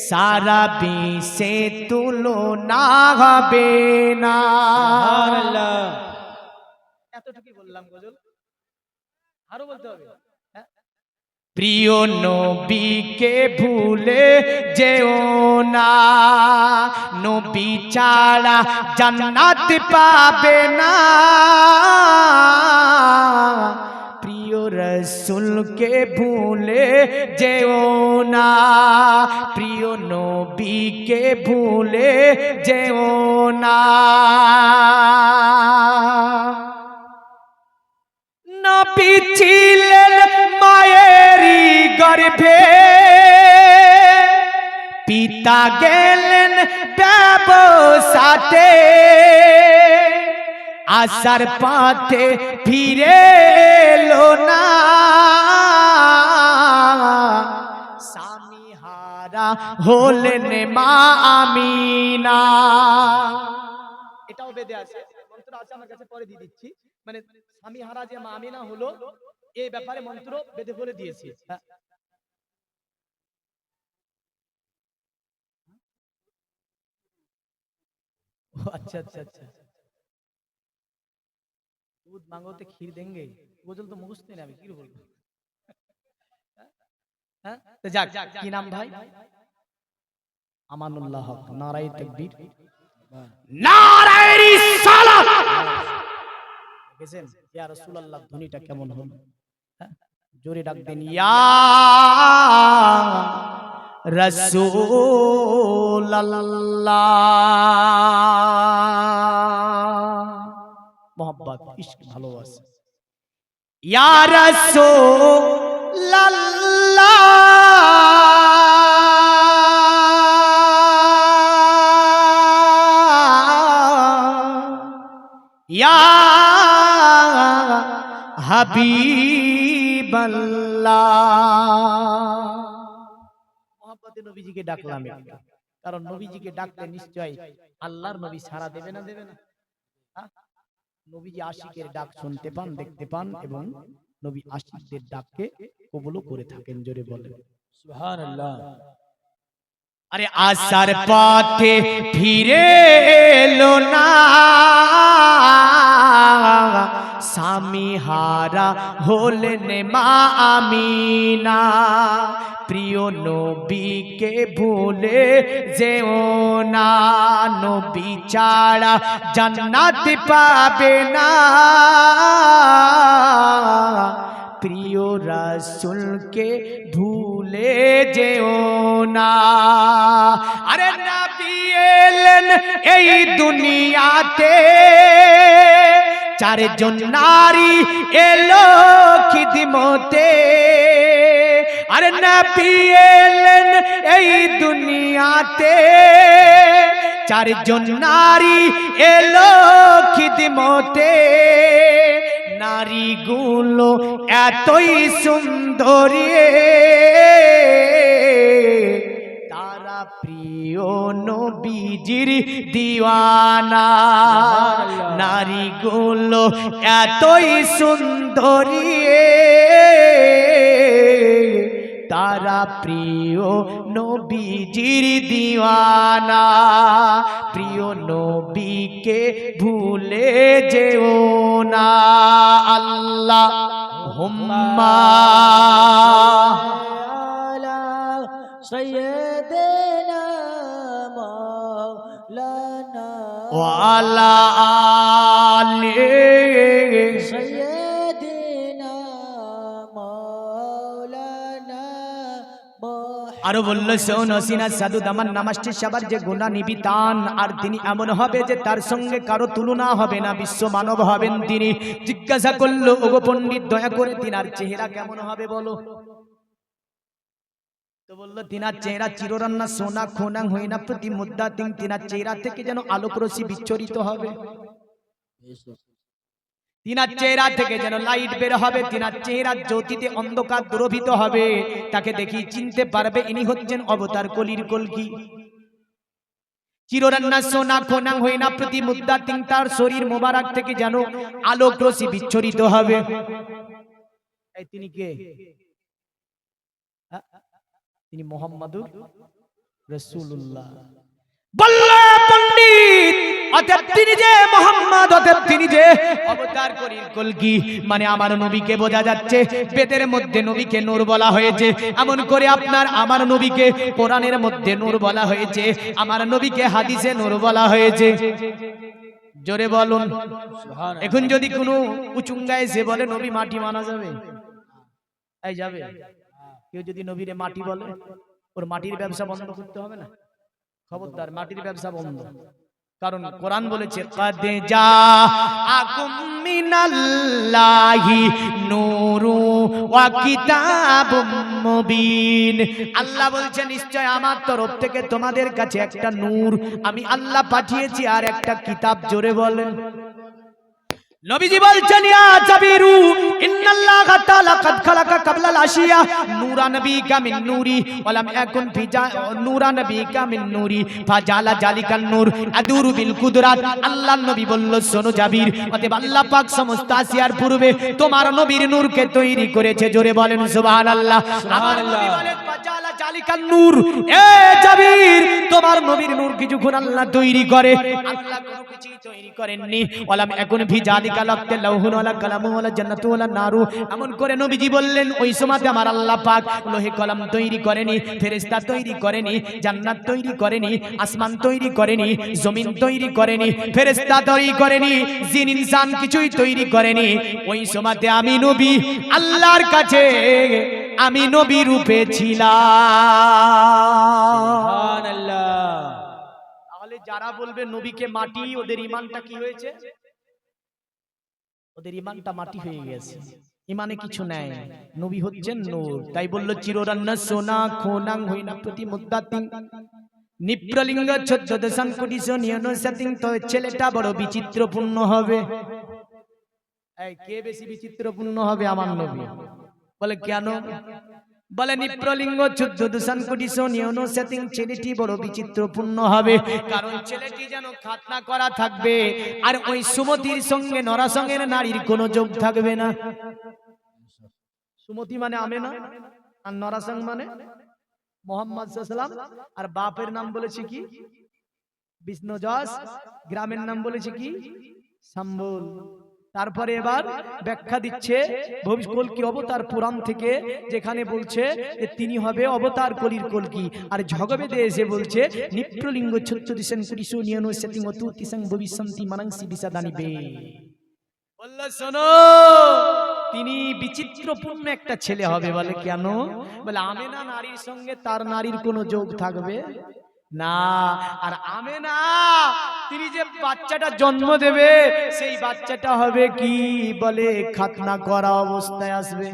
সারা বিশ্বে তুলনা হবে না সুবহানাল্লাহ। এতটুকুই বললাম গজল আরো বলতে হবে প্রিয় নবীকে ভুলে যেও না নবী ছাড়া জান্নাত পাবে না প্রিয় রাসূলকে ভুলে যেও না প্রিয় নবীকে ভুলে যেও না নবী ছিলেন মায়েরই গর্ভে পিতা গেলেন ব্যবসাতে আসার পথে ফিরে এলো না স্বামী হারা হলেন মা আমিনা এটাও বেদে আছে মন্ত্র আছে আমার কাছে পরে দিয়ে দিচ্ছি মানে স্বামী হারা যে মা আমিনা হলো এই ব্যাপারে মন্ত্র বেদে বলে দিয়েছি अच्छा अच्छा अच्छा दूध मांगो तो खीर देंगे गोजल तो मुखस्ते ना কি বলবো হ্যাঁ তো যাক কি নাম ভাই আমানুল্লাহ হক নারায়ে তাকবীর নারায়ে রিসালাত দেখেন ইয়া রাসূলুল্লাহ ধ্বনিটা কেমন হলো জোরে ডাক দেন ইয়া রাসূলুল্লাহ मोहब्बत इश्क ভালোবাসা ইয়া রাসূলুল্লাহ ইয়া হাবিবাল্লাহ মোহাম্মদে নবীজিকে ডাকলাম কারণ নবীজিকে ডাকলে নিশ্চয়ই আল্লাহর নবী সাড়া দেবে না নবীজি আশিকের ডাক শুনতে পান দেখতে পান এবং নবী আশিকদের ডাককে কবুল করে থাকেন জোরে বলেন সুবহানাল্লাহ। আরে আসার পথে ফিরে এলো না স্বামী হারা হলেন মা আমিনা প্রিয় নবীকে ভুলে যেও না নবী ছাড়া জান্নাত পাবে না প্রিয় রাসূলকে ভুলে যেও না আরে নবী এলেন এই দুনিয়াতে চারজন নারী এলো খিদমতে আরে নবী এলেন এই দুনিয়াতে চারজন নারী এলো খিদমতে নারীগুলো এতই সুন্দরী তারা প্রিয় নবীজির দিওয়ানা নারীগুলো এতই সুন্দরী তারা প্রিয় নবীজির দিওয়ানা প্রিয় নবীকে ভুলে যেও না আল্লাহুম্মা আলা সাইয়্যিদিনা মাওলানা ওয়া আলা আলি সাইয়্যিদিনা আরো বলল শোনো সিনা সাধু দামান নামাজটি সবার যে গুনাহ নিবিতান, আর তিনি এমন হবে যে তার সঙ্গে কারো তুলনা হবে না, বিশ্ব মানব হবেন তিনি। জিজ্ঞাসা করলো ওগো পণ্ডিত দয়া করে তিনার চেহারা কেমন হবে বলো। তো বললো তিনার চেহারা চিররান্না সোনা খোনাং হইনা প্রতি মুদ্রা তিন, তিনার চেহারা থেকে যেন আলোক রশ্মি বিচ্ছরিত হবে, তিনার চেহারা থেকে যেন লাইট বের হবে, তিনার চেহারার জ্যোতিতে অন্ধকার দ্রবিত হবে, তাকে দেখি চিনতে পারবে ইনি হচ্ছেন অবতার কলির কলকি। চিররান্না সোনা খোনাং হইনা প্রতি মুদ্রা তিন, তার শরীর মোবারক থেকে যেন আলোক রশ্মি বিচ্ছরিত হবে। এই তিনি কে? তিনি মুহাম্মাদুর রাসূলুল্লাহ। বললে পণ্ডিত অতএব তিনি যে মুহাম্মদ, অতএব তিনি যে অবতার কলির কলকি, মানে আমার নবীকে বোঝা যাচ্ছে। বেদের মধ্যে নবীকে নূর বলা হয়েছে, এমন করে আপনার আমার নবীকে কোরআনের মধ্যে নূর বলা হয়েছে, আমার নবীকে হাদিসে নূর বলা হয়েছে। জোরে বলুন। এখন যদি কোনো উচুঙ্গায় এসে বলে নবী মাটি মানা যাবে? এই যাবে? কেউ যদি নবীরে মাটি বলে, ওর মাটির ব্যবসা বন্ধ করতে হবে না? খবরদার, মাটির ব্যবসা বন্ধ। কারণ কোরআন বলেছে কাদ জাআকুম মিনাল্লাহি নূরু ওয়া কিতাবুম মুবিন। আল্লাহ বলছেন নিশ্চয় আমার তরফ থেকে তোমাদের কাছে একটা নূর আমি আল্লাহ পাঠিয়েছি, আর একটা কিতাব। জোরে বলেন। নবীজি বলছেন ইয়া জাবিরু ইন্নাল্লাহা তাআলা কাদ খালাকা কাবলাল আশিয়া নূরান বিকা মিন নূরি ওয়া লাম ইয়াকুন ফিজা নূরান বিকা মিন নূরি ফাজালা জালিকান নূর আদুরু বিল কুদরাত। আল্লাহর নবী বলল শোনো জাবির, অতএব আল্লাহ পাক সমস্ত আসিয়ার পূর্বে তোমার নবীর নূরকে তৈরি করেছে। জোরে বলেন সুবহানাল্লাহ। আমার নবী বলেন ফাজালা জালিকান নূর। এ জাবির, তোমার নবীর নূর কিছুক্ষণ আল্লাহ তৈরি করে, আল্লাহ কোনো কিছুই তৈরি করেননি। ওয়া লাম ইয়াকুন ফিজা কালাকতে লাউহুন ওয়ালা কালামু ওয়ালা জান্নাতু ওয়ালা নারু। এমন করে নবীজি বললেন ওই সময়তে আমার আল্লাহ পাক লোহে কলম তৈরি করেনি, ফেরেশতা তৈরি করেনি, জান্নাত তৈরি করেনি, আসমান তৈরি করেনি, জমিন তৈরি করেনি, ফেরেশতা তৈরি করেনি, জিন ইনসান কিছুই তৈরি করেনি। ওই সময়তে আমি নবী আল্লাহর কাছে আমি নবী রূপে ছিলাম। সুবহানাল্লাহ। তাহলে যারা বলবে নবীকে মাটি, ওদের ঈমানটা কি হয়েছে? ওদের ঈমানটা মাটি হয়ে গেছে, ঈমানে কিছু নাই। নবী হচ্ছেন নূর। তাই বলল চিররান্না সোনা খোনাং হইনা প্রতি মুদ্দাতিং নিপ্রলিঙ্গ ১৪,৯৯,৭ তো ছেলেটা বড় বিচিত্রপূর্ণ হবে। এই কে বেশি বিচিত্রপূর্ণ হবে? আমার নবী। বলে কেন? বলে নিপ্রলিঙ্গ ১৪,৯৯,৭ ছেলেটি বড় বিচিত্রপূর্ণ হবে, কারণ ছেলেটি যেন খাতনা করা থাকবে, আর ওই সুমতির সঙ্গে নরাসঙ্গের নারীর কোনো যোগ থাকবে না। সুমতি মানে আমেনা, আর নরাসং মানে মুহাম্মদ সাল্লাল্লাহু আলাইহি ওয়াসাল্লাম। আর বাপের নাম বলেছে কি? বিষ্ণুযশ। গ্রামের নাম বলেছে কি? সম্বল। তারপরে এবার ব্যাখ্যা দিচ্ছে কলকি অবতার পুরাণ থেকে, যেখানে বলছে যে তিনি হবে অবতার কলির কলকি। আর ঝগবেদে এসে বলছে নিপ্রলিঙ্গ ১৪,৯৯,৭ ভবিষ্যন্তি মানাংসি বিসাদানিবে। বলল শোনো, তিনি বিচিত্রপূর্ণ একটা ছেলে হবে। বলে কেন? বলে আমেনা নারীর সঙ্গে তার নারীর কোনো যোগ থাকবে না। আর আমেনা তিনি যে বাচ্চাটা জন্ম দেবে, সেই বাচ্চাটা হবে কি? বলে খাতনা করা অবস্থায় আসবে।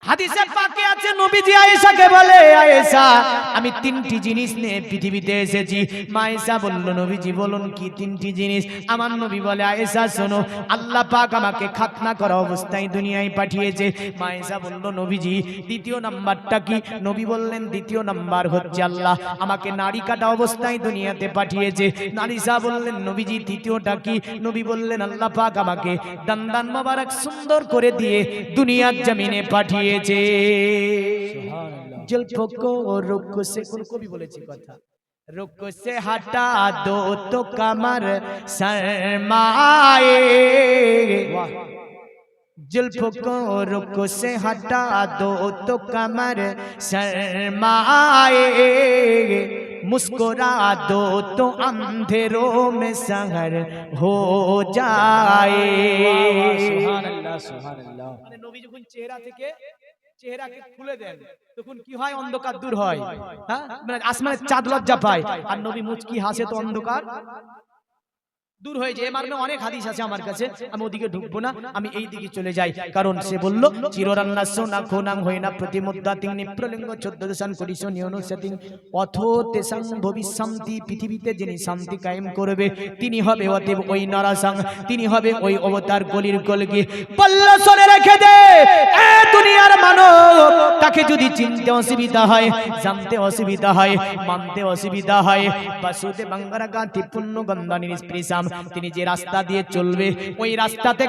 হাদিসে পাকে আছে নবীজি আয়েশাকে বলে আয়েশা আমি তিনটি জিনিস নিয়ে পৃথিবীতে এসেছি। মা আয়েশা বলল নবীজি বলুন কি তিনটি জিনিস? আমার নবী বলে আয়েশা শোনো, আল্লাহ পাক আমাকে খাতনা করা অবস্থায় দুনিয়ায় পাঠিয়েছে। মা আয়েশা বলল নবীজি দ্বিতীয় নাম্বারটা কি? নবী বললেন দ্বিতীয় নাম্বার হচ্ছে আল্লাহ আমাকে নারী কাটা অবস্থায় দুনিয়াতে পাঠিয়েছে। নারীসা বললেন নবীজি তৃতীয়টা কি? নবী বললেন আল্লাহ পাক আমাকে দান মোবারক সুন্দর করে দিয়ে দুনিয়ার জমিনে পাঠিয়ে रुख से कवि बोले रुख से हटा दो तो कमर शर्माए, जुल्फ को रुख से हटा दो तो कमर शर्माए, मुस्कुरा दो तो अंधेरों में सहर हो जाए। सुभान अल्लाह, सुभान अल्लाह। মানে নবী যখন চেহারা থেকে চেহারাকে খুলে দেন, তখন কি হয়? অন্ধকার দূর হয়। হ্যাঁ, মানে আসমানের চাঁদ লজ্জা পায়, আর নবী মুচকি হাসে তো অন্ধকার দূর হয়ে যায়। এর অনেক হাদিস আছে আমার কাছে, আমি ওদিকে ঢুকবো না, আমি এই দিকে চলে যাই। কারণ সে বলল চিররান্না সোনা খোনাং হয় না প্রতিমুদ্দা তিং নিপ্রলিঙ্গ 14 দেশান করিস নিয়নো সেতিং অথ তেসাং ভবিষ্যন্তি, পৃথিবীতে যিনি শান্তি কায়েম করবে তিনি হবে অতএব ওই নরাসাং, তিনি হবে ওই অবতার গলির গলগে। বলল শুনে রেখে দে এ দুনিয়ার মানব, তাকে যদি চিনতে অসুবিধা হয়, জানতে অসুবিধা হয়, মানতে অসুবিধা হয়, বাসুতে বাঙ্গারা গাতি পূর্ণ গন্ধানী নিষ্পৃশাম, তিনি যে রাস্তা দিয়ে চলবে ওই রাস্তাতে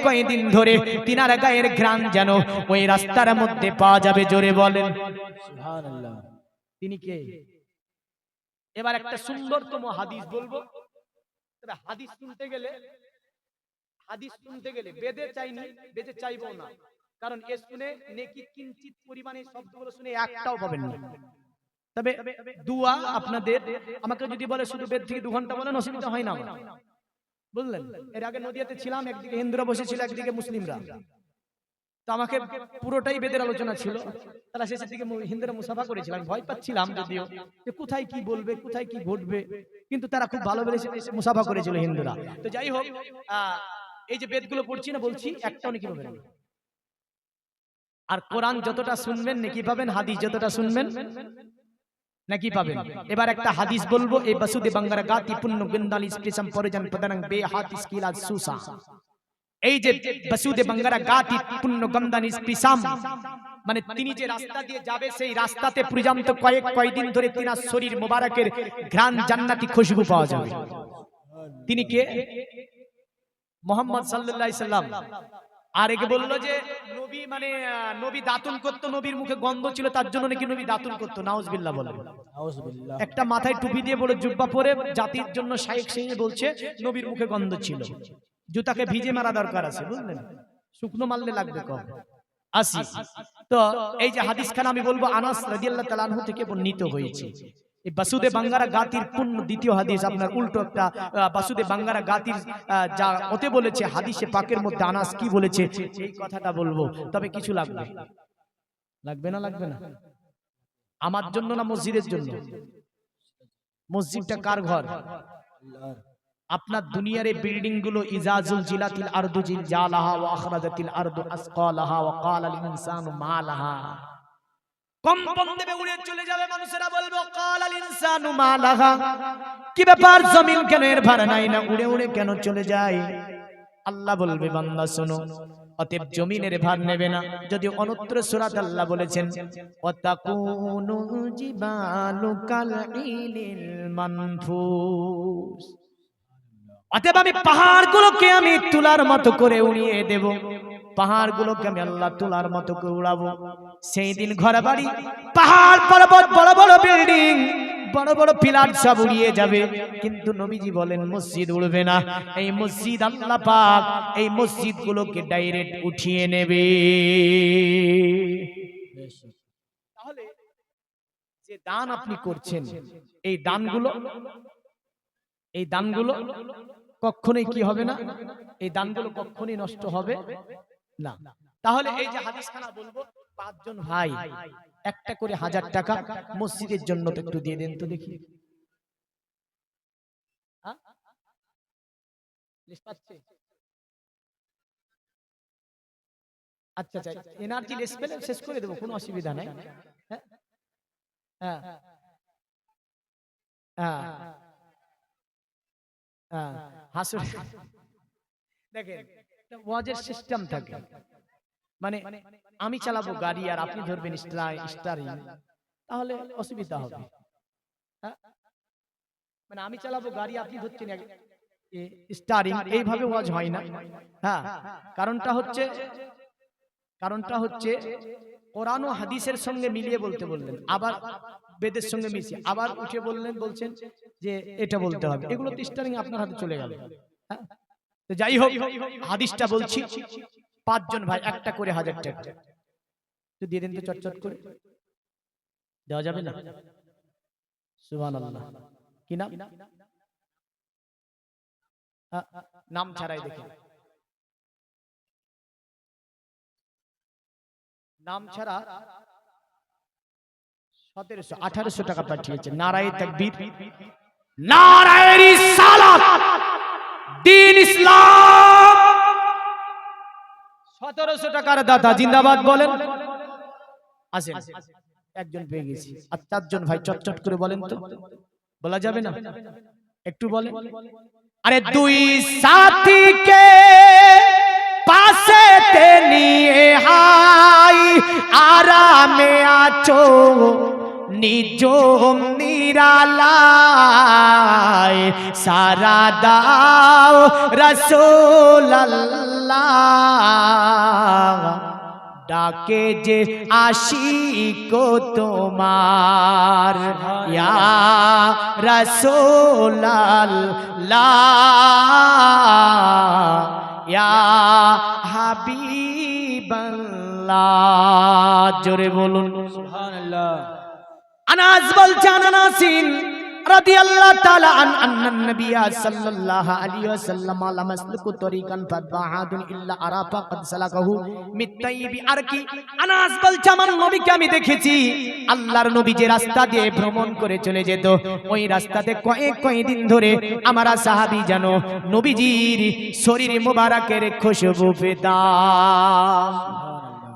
কয়েকদিন ধরে তিনার গায়ের ঘ্রাণ যেন ওই রাস্তার মধ্যে পাওয়া যাবে। জোরে বলেন সুবহানাল্লাহ। তিনি কে? এবার একটা সুন্দরতম হাদিস বলবো। তবে হাদিস শুনতে গেলে বেদে চাইনি, বেদে চাইবো না, কারণ এ শুনে নেকি কিঞ্চিত পরিমাণে শব্দগুলো শুনে একটাও পাবেন না। তবে দুয়া আপনাদের, আমাকে যদি বলে শুধু বেদ থেকে 2 ঘন্টা বলেন, অসুবিধা হয় না, বুঝলেন? এর আগে নদিয়াতে ছিলাম, একদিকে হিন্দুরা বসেছিল, একদিকে মুসলিমরা, তো আমাকে পুরোটাই বেদের আলোচনা ছিল। তারা শেষের দিকে হিন্দুরা মুসাফা করেছিল, আমি ভয় পাচ্ছিলাম যদিও, যে কোথায় কি বলবে, কোথায় কি ঘটবে, কিন্তু তারা খুব ভালোবেসে মুসাফা করেছিল হিন্দুরা। তো যাই হোক, এই যে বেদগুলো পড়ছি না, বলছি একটাও নাকি পাবেন। আর কোরআন যতটা শুনবেন নাকি পাবেন, হাদিস যতটা শুনবেন নাকি পাবেন। এবার একটা হাদিস বলবো, এই বাসুদে বাঙ্গারা গাতি পুণ্য গন্দালি স্পেশাম পরিজন প্রদানং বে হাত স্কিলা সুসা। এই যে বাসুদে বাঙ্গারা গাতি পুণ্য গন্দানি স্পেশাম, মানে তিনি যে রাস্তা দিয়ে যাবে সেই রাস্তাতে পর্যন্ত কয়েকদিন ধরে তিনার শরীর মোবারকের ঘ্রাণ জান্নাতি খুশবু পাওয়া যাবে। তিনি কে? মুহাম্মদ সাল্লাল্লাহু আলাইহি সাল্লাম। আর একে বললো যে নবী, মানে নবী দাতুন করতো, নবীর মুখে গন্ধ ছিল, তার জন্য নাকি নবী দাতুন করতো। নাউজুবিল্লাহ বলে। নাউজুবিল্লাহ। একটা মাথায় টুপি দিয়ে বড় জুব্বা পরে জাতির জন্য শাইখ সিংহে বলছে নবীর মুখে গন্ধ ছিল। জুতাকে ভিজে মারা দরকার আছে, বুঝলেন? শুকনো মারলে লাগবে কম। আসি তো এই যে হাদিস খানা আমি বলবো, আনাস রাদিয়াল্লাহু তাআলা আনহু থেকে বর্ণিত হয়েছে। এই বাসুদে বাঙ্গারা গাতির পূর্ণ দ্বিতীয় হাদিস, আপনার উল্টো একটা বাসুদে বাঙ্গারা গাতির যা ওতে বলেছে হাদিসে পাকের মধ্যে আনাস কি বলেছে এই কথাটা বলবো। তবে কিছু লাগবে, লাগবে না? লাগবে না আমার জন্য না মসজিদের জন্য? মসজিদটা কার ঘর? আপনার দুনিয়ার এই বিল্ডিং গুলো ইজাজুল জিলাতিল আরদু জিলজালাহা ওয়া আখরাজাতিল আরদু আসকালাহা ওয়া ক্বালাল ইনসানু মা লাহা, কম্পন দেবে, উড়ে চলে যাবে, মানুষেরা বলবে ক্বালাল ইনসানু মা লাহা, কি ব্যাপার জমিন কেন এর ভার নাই না, উড়ে উড়ে কেন চলে যায়? আল্লাহ বলবে বান্দা শোনো, অতএব জমিনের ভার নেবে না। যদি অন্যত্র সূরাত আল্লাহ বলেছেন ওয়াতাকুনু জিবালু কাল ইলিল মানফুস, অতএব আমি পাহাড়গুলোকে আমি তুলার মতো করে উড়িয়ে দেব, পাহাড়গুলোকে আমি আল্লাহ তুলার মতো করে উড়াবো। সেই দিন ঘর বাড়ি, পাহাড় পর্বত, বড় বড় বিল্ডিং, বড় বড় পিলার সব উড়িয়ে যাবে, কিন্তু নবীজি বলেন মসজিদ উড়বে না। এই মসজিদ আল্লাহ পাক এই মসজিদগুলোকে ডাইরেক্ট উঠিয়ে নেবে। তাহলে যে দান আপনি করছেন, এই দানগুলো কখনোই কি হবে না, এই দানগুলো কখনোই নষ্ট হবে না। তাহলে এই যে হাদিসখানা বলবো, 5 জন ভাই একটা করে 1000 টাকা মসজিদের জন্য তো একটু দিয়ে দেন তো দেখি। আচ্ছা আচ্ছা, এনার্জি লেস পেলে শেষ করে দেবো, কোনো অসুবিধা নাই। হ্যাঁ হ্যাঁ হ্যাঁ, হাসুর দেখেন ওয়াজের সিস্টেম থাকে, মানে আমি চালাবো গাড়ি আর আপনি ধরবেন স্টারিং, তাহলে অসুবিধা হবে। মানে আমি চালাবো গাড়ি, আপনি ধরছেন স্টারিং, এইভাবে ওয়াজ হয় না। হ্যাঁ, কারণটা হচ্ছে কোরআন ও হাদিসের সঙ্গে মিলিয়ে বলতে বললেন, আবার বেদের সঙ্গে মিশিয়ে আবার উঠে বলছেন যে এটা বলতে হবে, এগুলো তো স্টারিং আপনার হাতে চলে গেল। হ্যাঁ, তো যাই হোক, হাদিসটা বলছি, 5 জন ভাই একটা করে 1000 টাকা তো দিয়ে দিন তো, চটচট করে দেওয়া যাবে না? সুবহানাল্লাহ। কি নাম? নাম ছাড়াই দেখি। নাম ছাড়া 1700-1800 টাকা পাঠিয়েছে। নারায়ে তাকবীর, নারায়ে রিসালাত, দ্বীন ইসলাম। 1700 টাকার দাতা জিন্দাবাদ বলেন। আসেন, একজন পেয়ে গেছি, আর 4 জন ভাই চটচট করে বলেন তো, বলা যাবে না? একটু বলেন। আরে দুই সাথীকে পাশেতে নিয়ে হাই আরামে আছো নিজম নিরালায় সারা দাও রাসূলুল্লাহ ডাকে যে আশিক তোমার ইয়া রাসূলুল্লাহ ইয়া হাবিবাল্লাহ, জোরে বলুন সুবহানাল্লাহ। আনাস বলছেন, আনাসিন রাদিয়াল্লাহু তাআলা আন্নান নবিয়্য সাল্লাল্লাহু আলাইহি ওয়াসাল্লাম লাম ইয়াসলুকু তরিকান ফাদবাহাদুন ইল্লা আরাফা কদ সালাকাহু মিত্তাইবি আরকি। আনাস বলছে, আমার নবীকে আমি দেখেছি, আল্লাহর নবী যে রাস্তা দিয়ে ভ্রমণ করে চলে যেত, ওই রাস্তাতে কয়েক দিন ধরে আমার সাহাবী যেন নবীজির শরীর মোবারকের খুশবু পেতাম।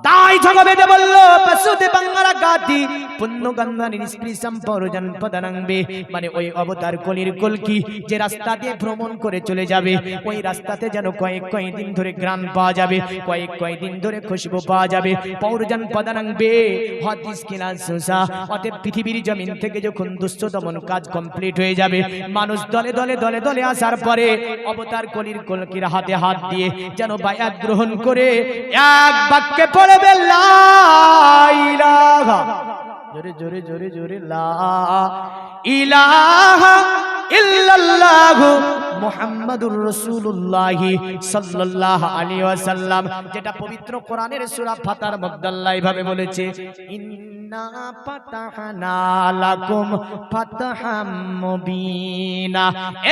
তাই ঝগবেদে বলল পশুতে বাংলা গাতি পুণ্যগন্ধানি নিষ্পৃশম পরজন পদানাংবে, মানে ওই অবতার কলির কলকি যে রাস্তা দিয়ে ভ্রমণ করে চলে যাবে, ওই রাস্তাতে যেন কয়েক দিন ধরে গ্রাণ পাওয়া যাবে, কয়েক দিন ধরে খুশবু পাওয়া যাবে। পরজন পদানাংবে হাদিস কিনা সুসা। অতএব পৃথিবীর জমিন থেকে যখন দুষ্ট দমন কাজ কমপ্লিট হয়ে যাবে, মানুষ দলে দলে আসার পরে অবতার কলির কলকির হাতে হাত দিয়ে যেন বায়াত গ্রহণ করে এক বাক্যে পড়ে লা ইলাহা, জোরে জোরে লা ইলাহা ইল্লাল্লাহু মুহাম্মাদুর রাসূলুল্লাহ সাল্লাল্লাহু আলাইহি ওয়াসাল্লাম, যেটা পবিত্র কোরআনের সূরা ফাতার মধ্যে আল্লাহ এইভাবে বলেছে, ইন্না ফাতাহনা লাকুম ফাতহাম মুবিনা।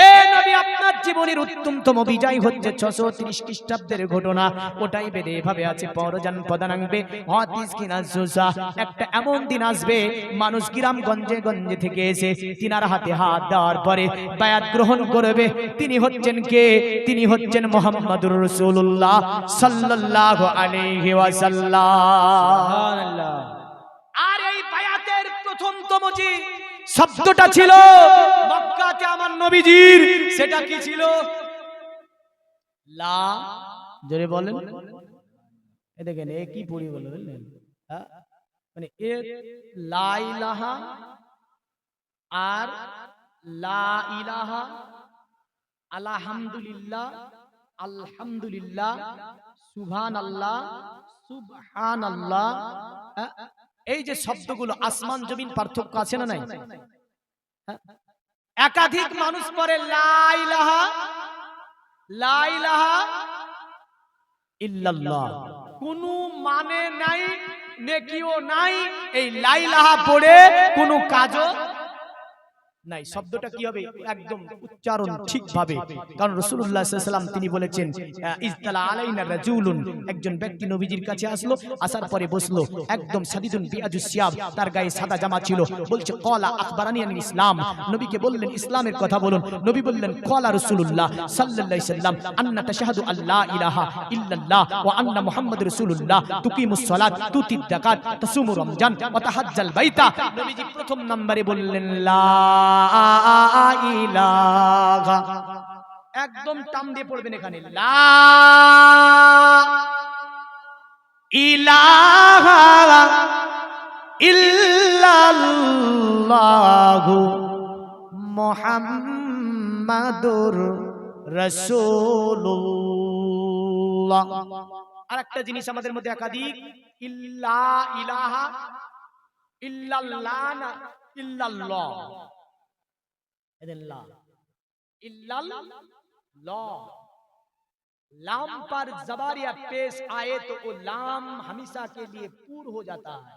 এ নবী, আপনার জীবনের উত্তমতম বিজয় হচ্ছে 630 খ্রিস্টাব্দের ঘটনা, ওটাই বেদে এভাবে আছে পরজান পদানাংবে হাদিস কিনা সুসা। একটা এমন দিন আসবে, মানুষ গ্রামগঞ্জে গঞ্জে থেকে এসে তিনার হাতে হাত দেওয়ার পরে বায়াত গ্রহণ করবে। তিনি হচ্ছেন কে? তিনি হচ্ছেন মুহাম্মাদুর রাসূলুল্লাহ সাল্লাল্লাহু আলাইহি ওয়াসাল্লাম। সুবহানাল্লাহ। আর এই বায়াতের প্রথমতম যে শব্দটা ছিল মক্কাতে আমার নবীজির, সেটা কি ছিল? লা, জোরে বলেন। এ দেখেন, এ কি পড়ি বলে বললেন, মানে এ লা ইলাহা আর লা ইলাহা, আলহামদুলিল্লাহ, আলহামদুলিল্লাহ, সুবহানাল্লাহ, সুবহানাল্লাহ, এই যে শব্দগুলো, আসমান জমিন পার্থক্য আছে না নাই? একাধিক মানুষ পড়ে লা ইলাহা ইল্লাল্লাহ, কোনো মানে নাই, নেকিও নাই। এই লা ইলাহা পড়ে কোনো কাজও নাই। শব্দটা কি হবে? একদম উচ্চারণ ঠিকভাবে, কারণ রাসূলুল্লাহ সাল্লাল্লাহু আলাইহি ওয়াসাল্লাম তিনি বলেছেন, ইজতালা আলাইনা রাজুলুন, একজন ব্যক্তি নবীজির কাছে আসলো, আসার পরে বসলো, একদম সাদিদুন বিআজুস সিয়াব, তার গায়ে সাদা জামা ছিল। বলছে ক্বালা আখবারানি আনিল ইসলাম, নবীকে বললেন ইসলামের কথা বলুন। নবী বললেন ক্বালা রাসূলুল্লাহ সাল্লাল্লাহু আলাইহি ওয়াসাল্লাম আন্না তাশহাদু আল্লা ইলাহা ইল্লাল্লাহ ওয়া আন্না মুহাম্মাদুর রাসূলুল্লাহ, তুকিমুস সালাত, তুতিদ যাকাত, তাসুমু রমজান ওয়া তাহাজ্জাল বাইতা। নবীজি প্রথম নম্বরে বললেন লা ইলাহা, একদম টান দিয়ে পড়বেন এখানে, লা ইলাহা ইল্লাল্লাহু মুহাম্মাদুর রাসূলুল্লাহ। আর একটা জিনিস আমাদের মধ্যে একাধিক, ইল্লা ইলাহা ইল্লাল্লাহ না ইল্লাল্লাহ, लाम पर जबर या पेश आए तो वो लाम हमेशा के लिए पूर हो जाता है,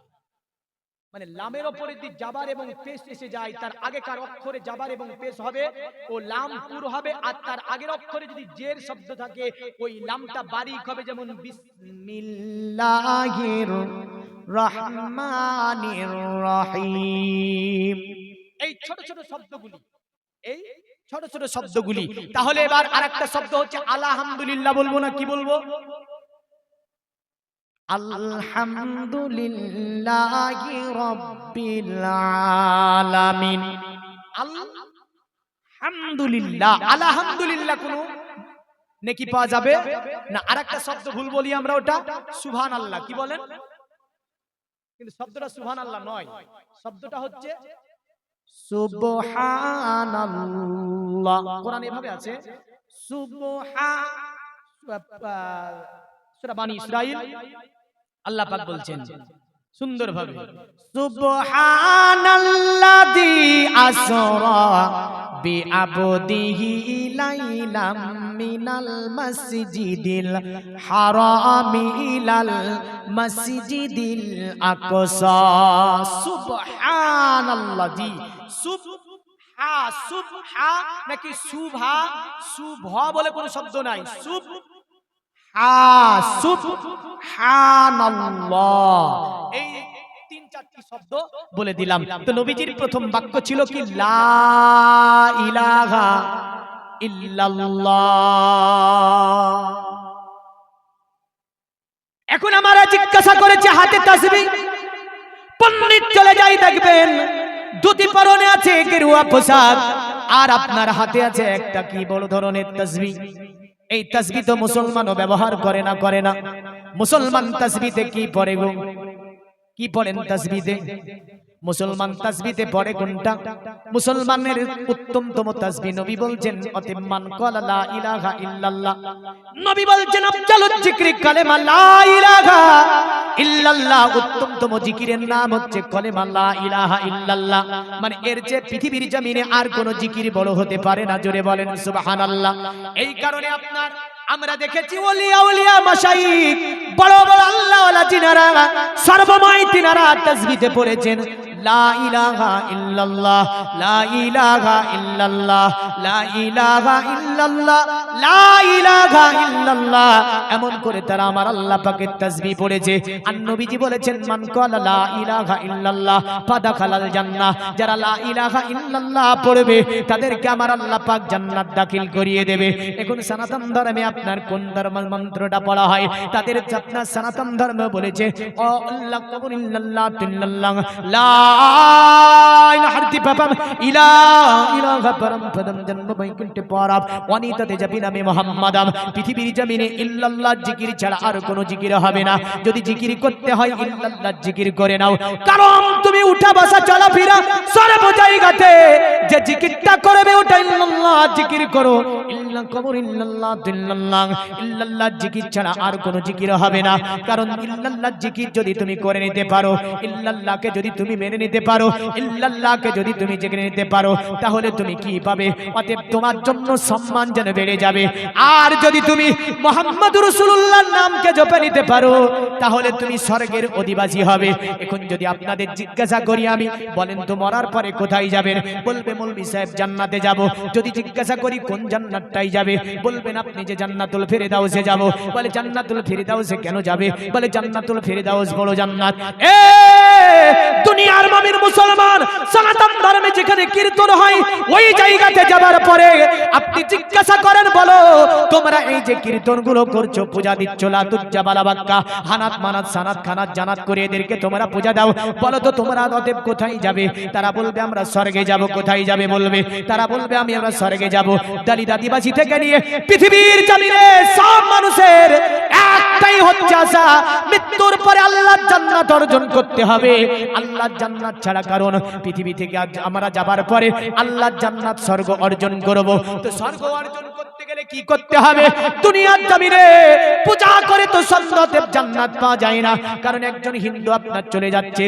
মানে লামের উপরে যদি জাবার এবং পেশ এসে যায়, তার আগেকার অক্ষরে জাবার এবং পেশ হবে, ও লাম পুর হবে। আর তার আগের অক্ষরে যদি জের শব্দ থাকে, ওই লামটা বারিক হবে, যেমন বিসমিল্লাহির রহমানির রহিম। এই ছোট ছোট শব্দগুলি, এই ছোট ছোট শব্দগুলি। তাহলে এবার আরেকটা শব্দ হচ্ছে আলহামদুলিল্লাহ। বলবো না কি বলবো? আলহামদুলিল্লাহি রাব্বিল আলামিন। আলহামদুলিল্লাহ, আলহামদুলিল্লাহ কোন নেকি পাওয়া যাবে না। আরেকটা শব্দ ভুল বলি আমরা, ওটা সুবহানাল্লাহ। কি বলেন? কিন্তু শব্দটা সুবহানাল্লাহ নয়, শব্দটা হচ্ছে সুবহানাল্লাহ। কোরআনে এভাবে আছে, সূরা বানী ইসরাঈল আল্লাহ পাক বলছেন সুন্দরভাবে, সুবহানাল্লাযী আসরা বিআবদিহি লাইলাম মিনাল মাসজিদিল হারামি ইলাল মাসজিদিল আকসা। সুবহানাল্লাযী, সুবহা, সুবহা নাকি সুবহা? সুবহা বলে কোনো শব্দ নাই, সুবহানাল্লাহ। এই তিন চারটি শব্দ বলে দিলাম। তো নবীজির প্রথম বাক্য ছিল কি? লা ইলাহা ইল্লাল্লাহ। এখন আমরা জিজ্ঞাসা করেছি হাতে তাসবিহ, পণ্ডিত চলে যাই দেখবেন ধুতি পরনে আছে গেরুয়া পোশাক, আর আপনার হাতে আছে একটা কি বড় ধরনের তাসবিহ। এই তাসবিহ তো মুসলমানও ব্যবহার করে না, করে না? মুসলমান তাসবিহতে কি পড়ে গো? কি পড়েন তাসবিহতে? মুসলমান তাসবিহতে পড়ে কোনটা? মুসলমানের উত্তমতম তাসবিহ নবী বলছেন অতিমান ক্বালা লা ইলাহা ইল্লাল্লাহ। নবী বলছেন আফজালুজ যিকরি কালেমা লা ইলাহা ইল্লাল্লাহ। উত্তমতম জিকিরের নাম হচ্ছে কালেমা লা ইলাহা ইল্লাল্লাহ। মানে এর চেয়ে পৃথিবীর জমিনে আর কোন জিকির বড় হতে পারে না। জোরে বলেন সুবহানাল্লাহ। এই কারণে আপনার আমরা দেখেছি ওলিয়া ওলিয়া মাশাইখ, বড় বড় আল্লাহওয়ালা যিনারা সর্বময় তিনারা তাসবিহতে পড়েছেন লা ইলাহা ইল্লাল্লাহ, লা ইলাহা ইল্লাল্লাহ, লা ইলাহা ইল্লাল্লাহ, লা ইলাহা ইল্লাল্লাহ। এমন করে তারা আমার আল্লাহ পাকের তাসবিহ পড়েছে। আর নবীজি বলেছেন মান ক্বালা লা ইলাহা ইল্লাল্লাহ ফাদাখালাল জান্নাহ। যারা লা ইলাহা ইল্লাল্লাহ পড়বে তাদেরকে আমার আল্লাহ পাক জান্নাত দাখিল করিয়ে দেবে। এখন সনাতন ধর্মে আপনার কোন ধর্ম মন্ত্রটা পড়া হয়? তাদের আপনার সনাতন ধর্ম বলেছে ও আল্লাহ কবুল ইল্লাল্লাহ তিল্লাল্লাহ লা ইলাহাতি পাপাম ইলাহা পরম পদম জন্ম বৈকুণ্ঠে পরাব অনিতাতে যাবি নামে মুহাম্মাদাম। পৃথিবীর জমিনে ইল্লাল্লাহ জিকির ছাড়া আর কোনো জিকির হবে না। যদি জিকির করতে হয় ইল্লাল্লাহ জিকির করে নাও, কারণ তুমি উঠা বসা চলাফেরা সর্ব জায়গাতে যে জিকিরটা করবে ওটা ইল্লাল্লাহ জিকির করো। ইল্লাহ কবর ইল্লাল্লাহ তিল্লাল্লাহ, ইল্লাল্লাহ জিকির ছাড়া আর কোনো জিকির হবে না। কারণ ইল্লাল্লাহ জিকির যদি তুমি করে নিতে পারো, ইল্লাল্লাহকে যদি তুমি মেনে নিতে পারো, ইল্লাল্লাহকে যদি তুমি জেনে নিতে পারো, তাহলে তুমি কি পাবে? অতএব তোমার জন্য সম্মান যেন বেড়ে যাবে। আর যদি তুমি মুহাম্মদুর রাসূলুল্লাহর নামকে জপে নিতে পারো, তাহলে তুমি স্বর্গের অধিবাসী হবে। এখন যদি আপনাদের জিজ্ঞাসা করি আমি, বলেন তো মরার পরে কোথায় যাবেন? বলবে মৌলভী সাহেব জান্নাতে যাব। যদি জিজ্ঞাসা করি কোন জান্নাতটাই যাবে, বলবেন আপনি যে জান্নাতুল ফেরদাউসে যাব। বলে জান্নাতুল ফেরদাউসে কেন যাবে? বলে জান্নাতুল ফেরদাউস বড় জান্নাত। দুনিয়ার মুমিন মুসলমান সনাতন ধর্মে যেখানে কীর্তন হয় ওই জায়গাতে যাবার পরে আপনি জিজ্ঞাসা করেন, বলো তোমরা এই যে কীর্তনগুলো করছো, পূজা দিচ্ছ, লাতুজ্জা বালাবাক্কা হানাত মানাত সানাত খানাত জানাত করে এদেরকে তোমরা পূজা দাও, বলো তো তোমরা অতএব কোথায় যাবে? তারা বলবে আমরা স্বর্গে যাব। কোথায় যাবে বলবে? তারা বলবে আমরা স্বর্গে যাব। দালিত আদিবাসী থেকে নিয়ে পৃথিবীর জমিনে সব মানুষের একটাই হচ্ছে আশা, মৃত্যুর পরে আল্লাহর জান্নাত অর্জন করতে হবে। আল্লাহর জান্নাত ছাড়া, কারণ পৃথিবী থেকে আমরা যাবার পরে আল্লাহর জান্নাত স্বর্গ অর্জন করব। তো স্বর্গ অর্জন করতে গেলে কি করতে হবে? দুনিয়ার জমিনে পূজা করে তো সন্দেহ জান্নাত পাওয়া যায় না। কারণ একজন হিন্দু আপনার চলে যাচ্ছে,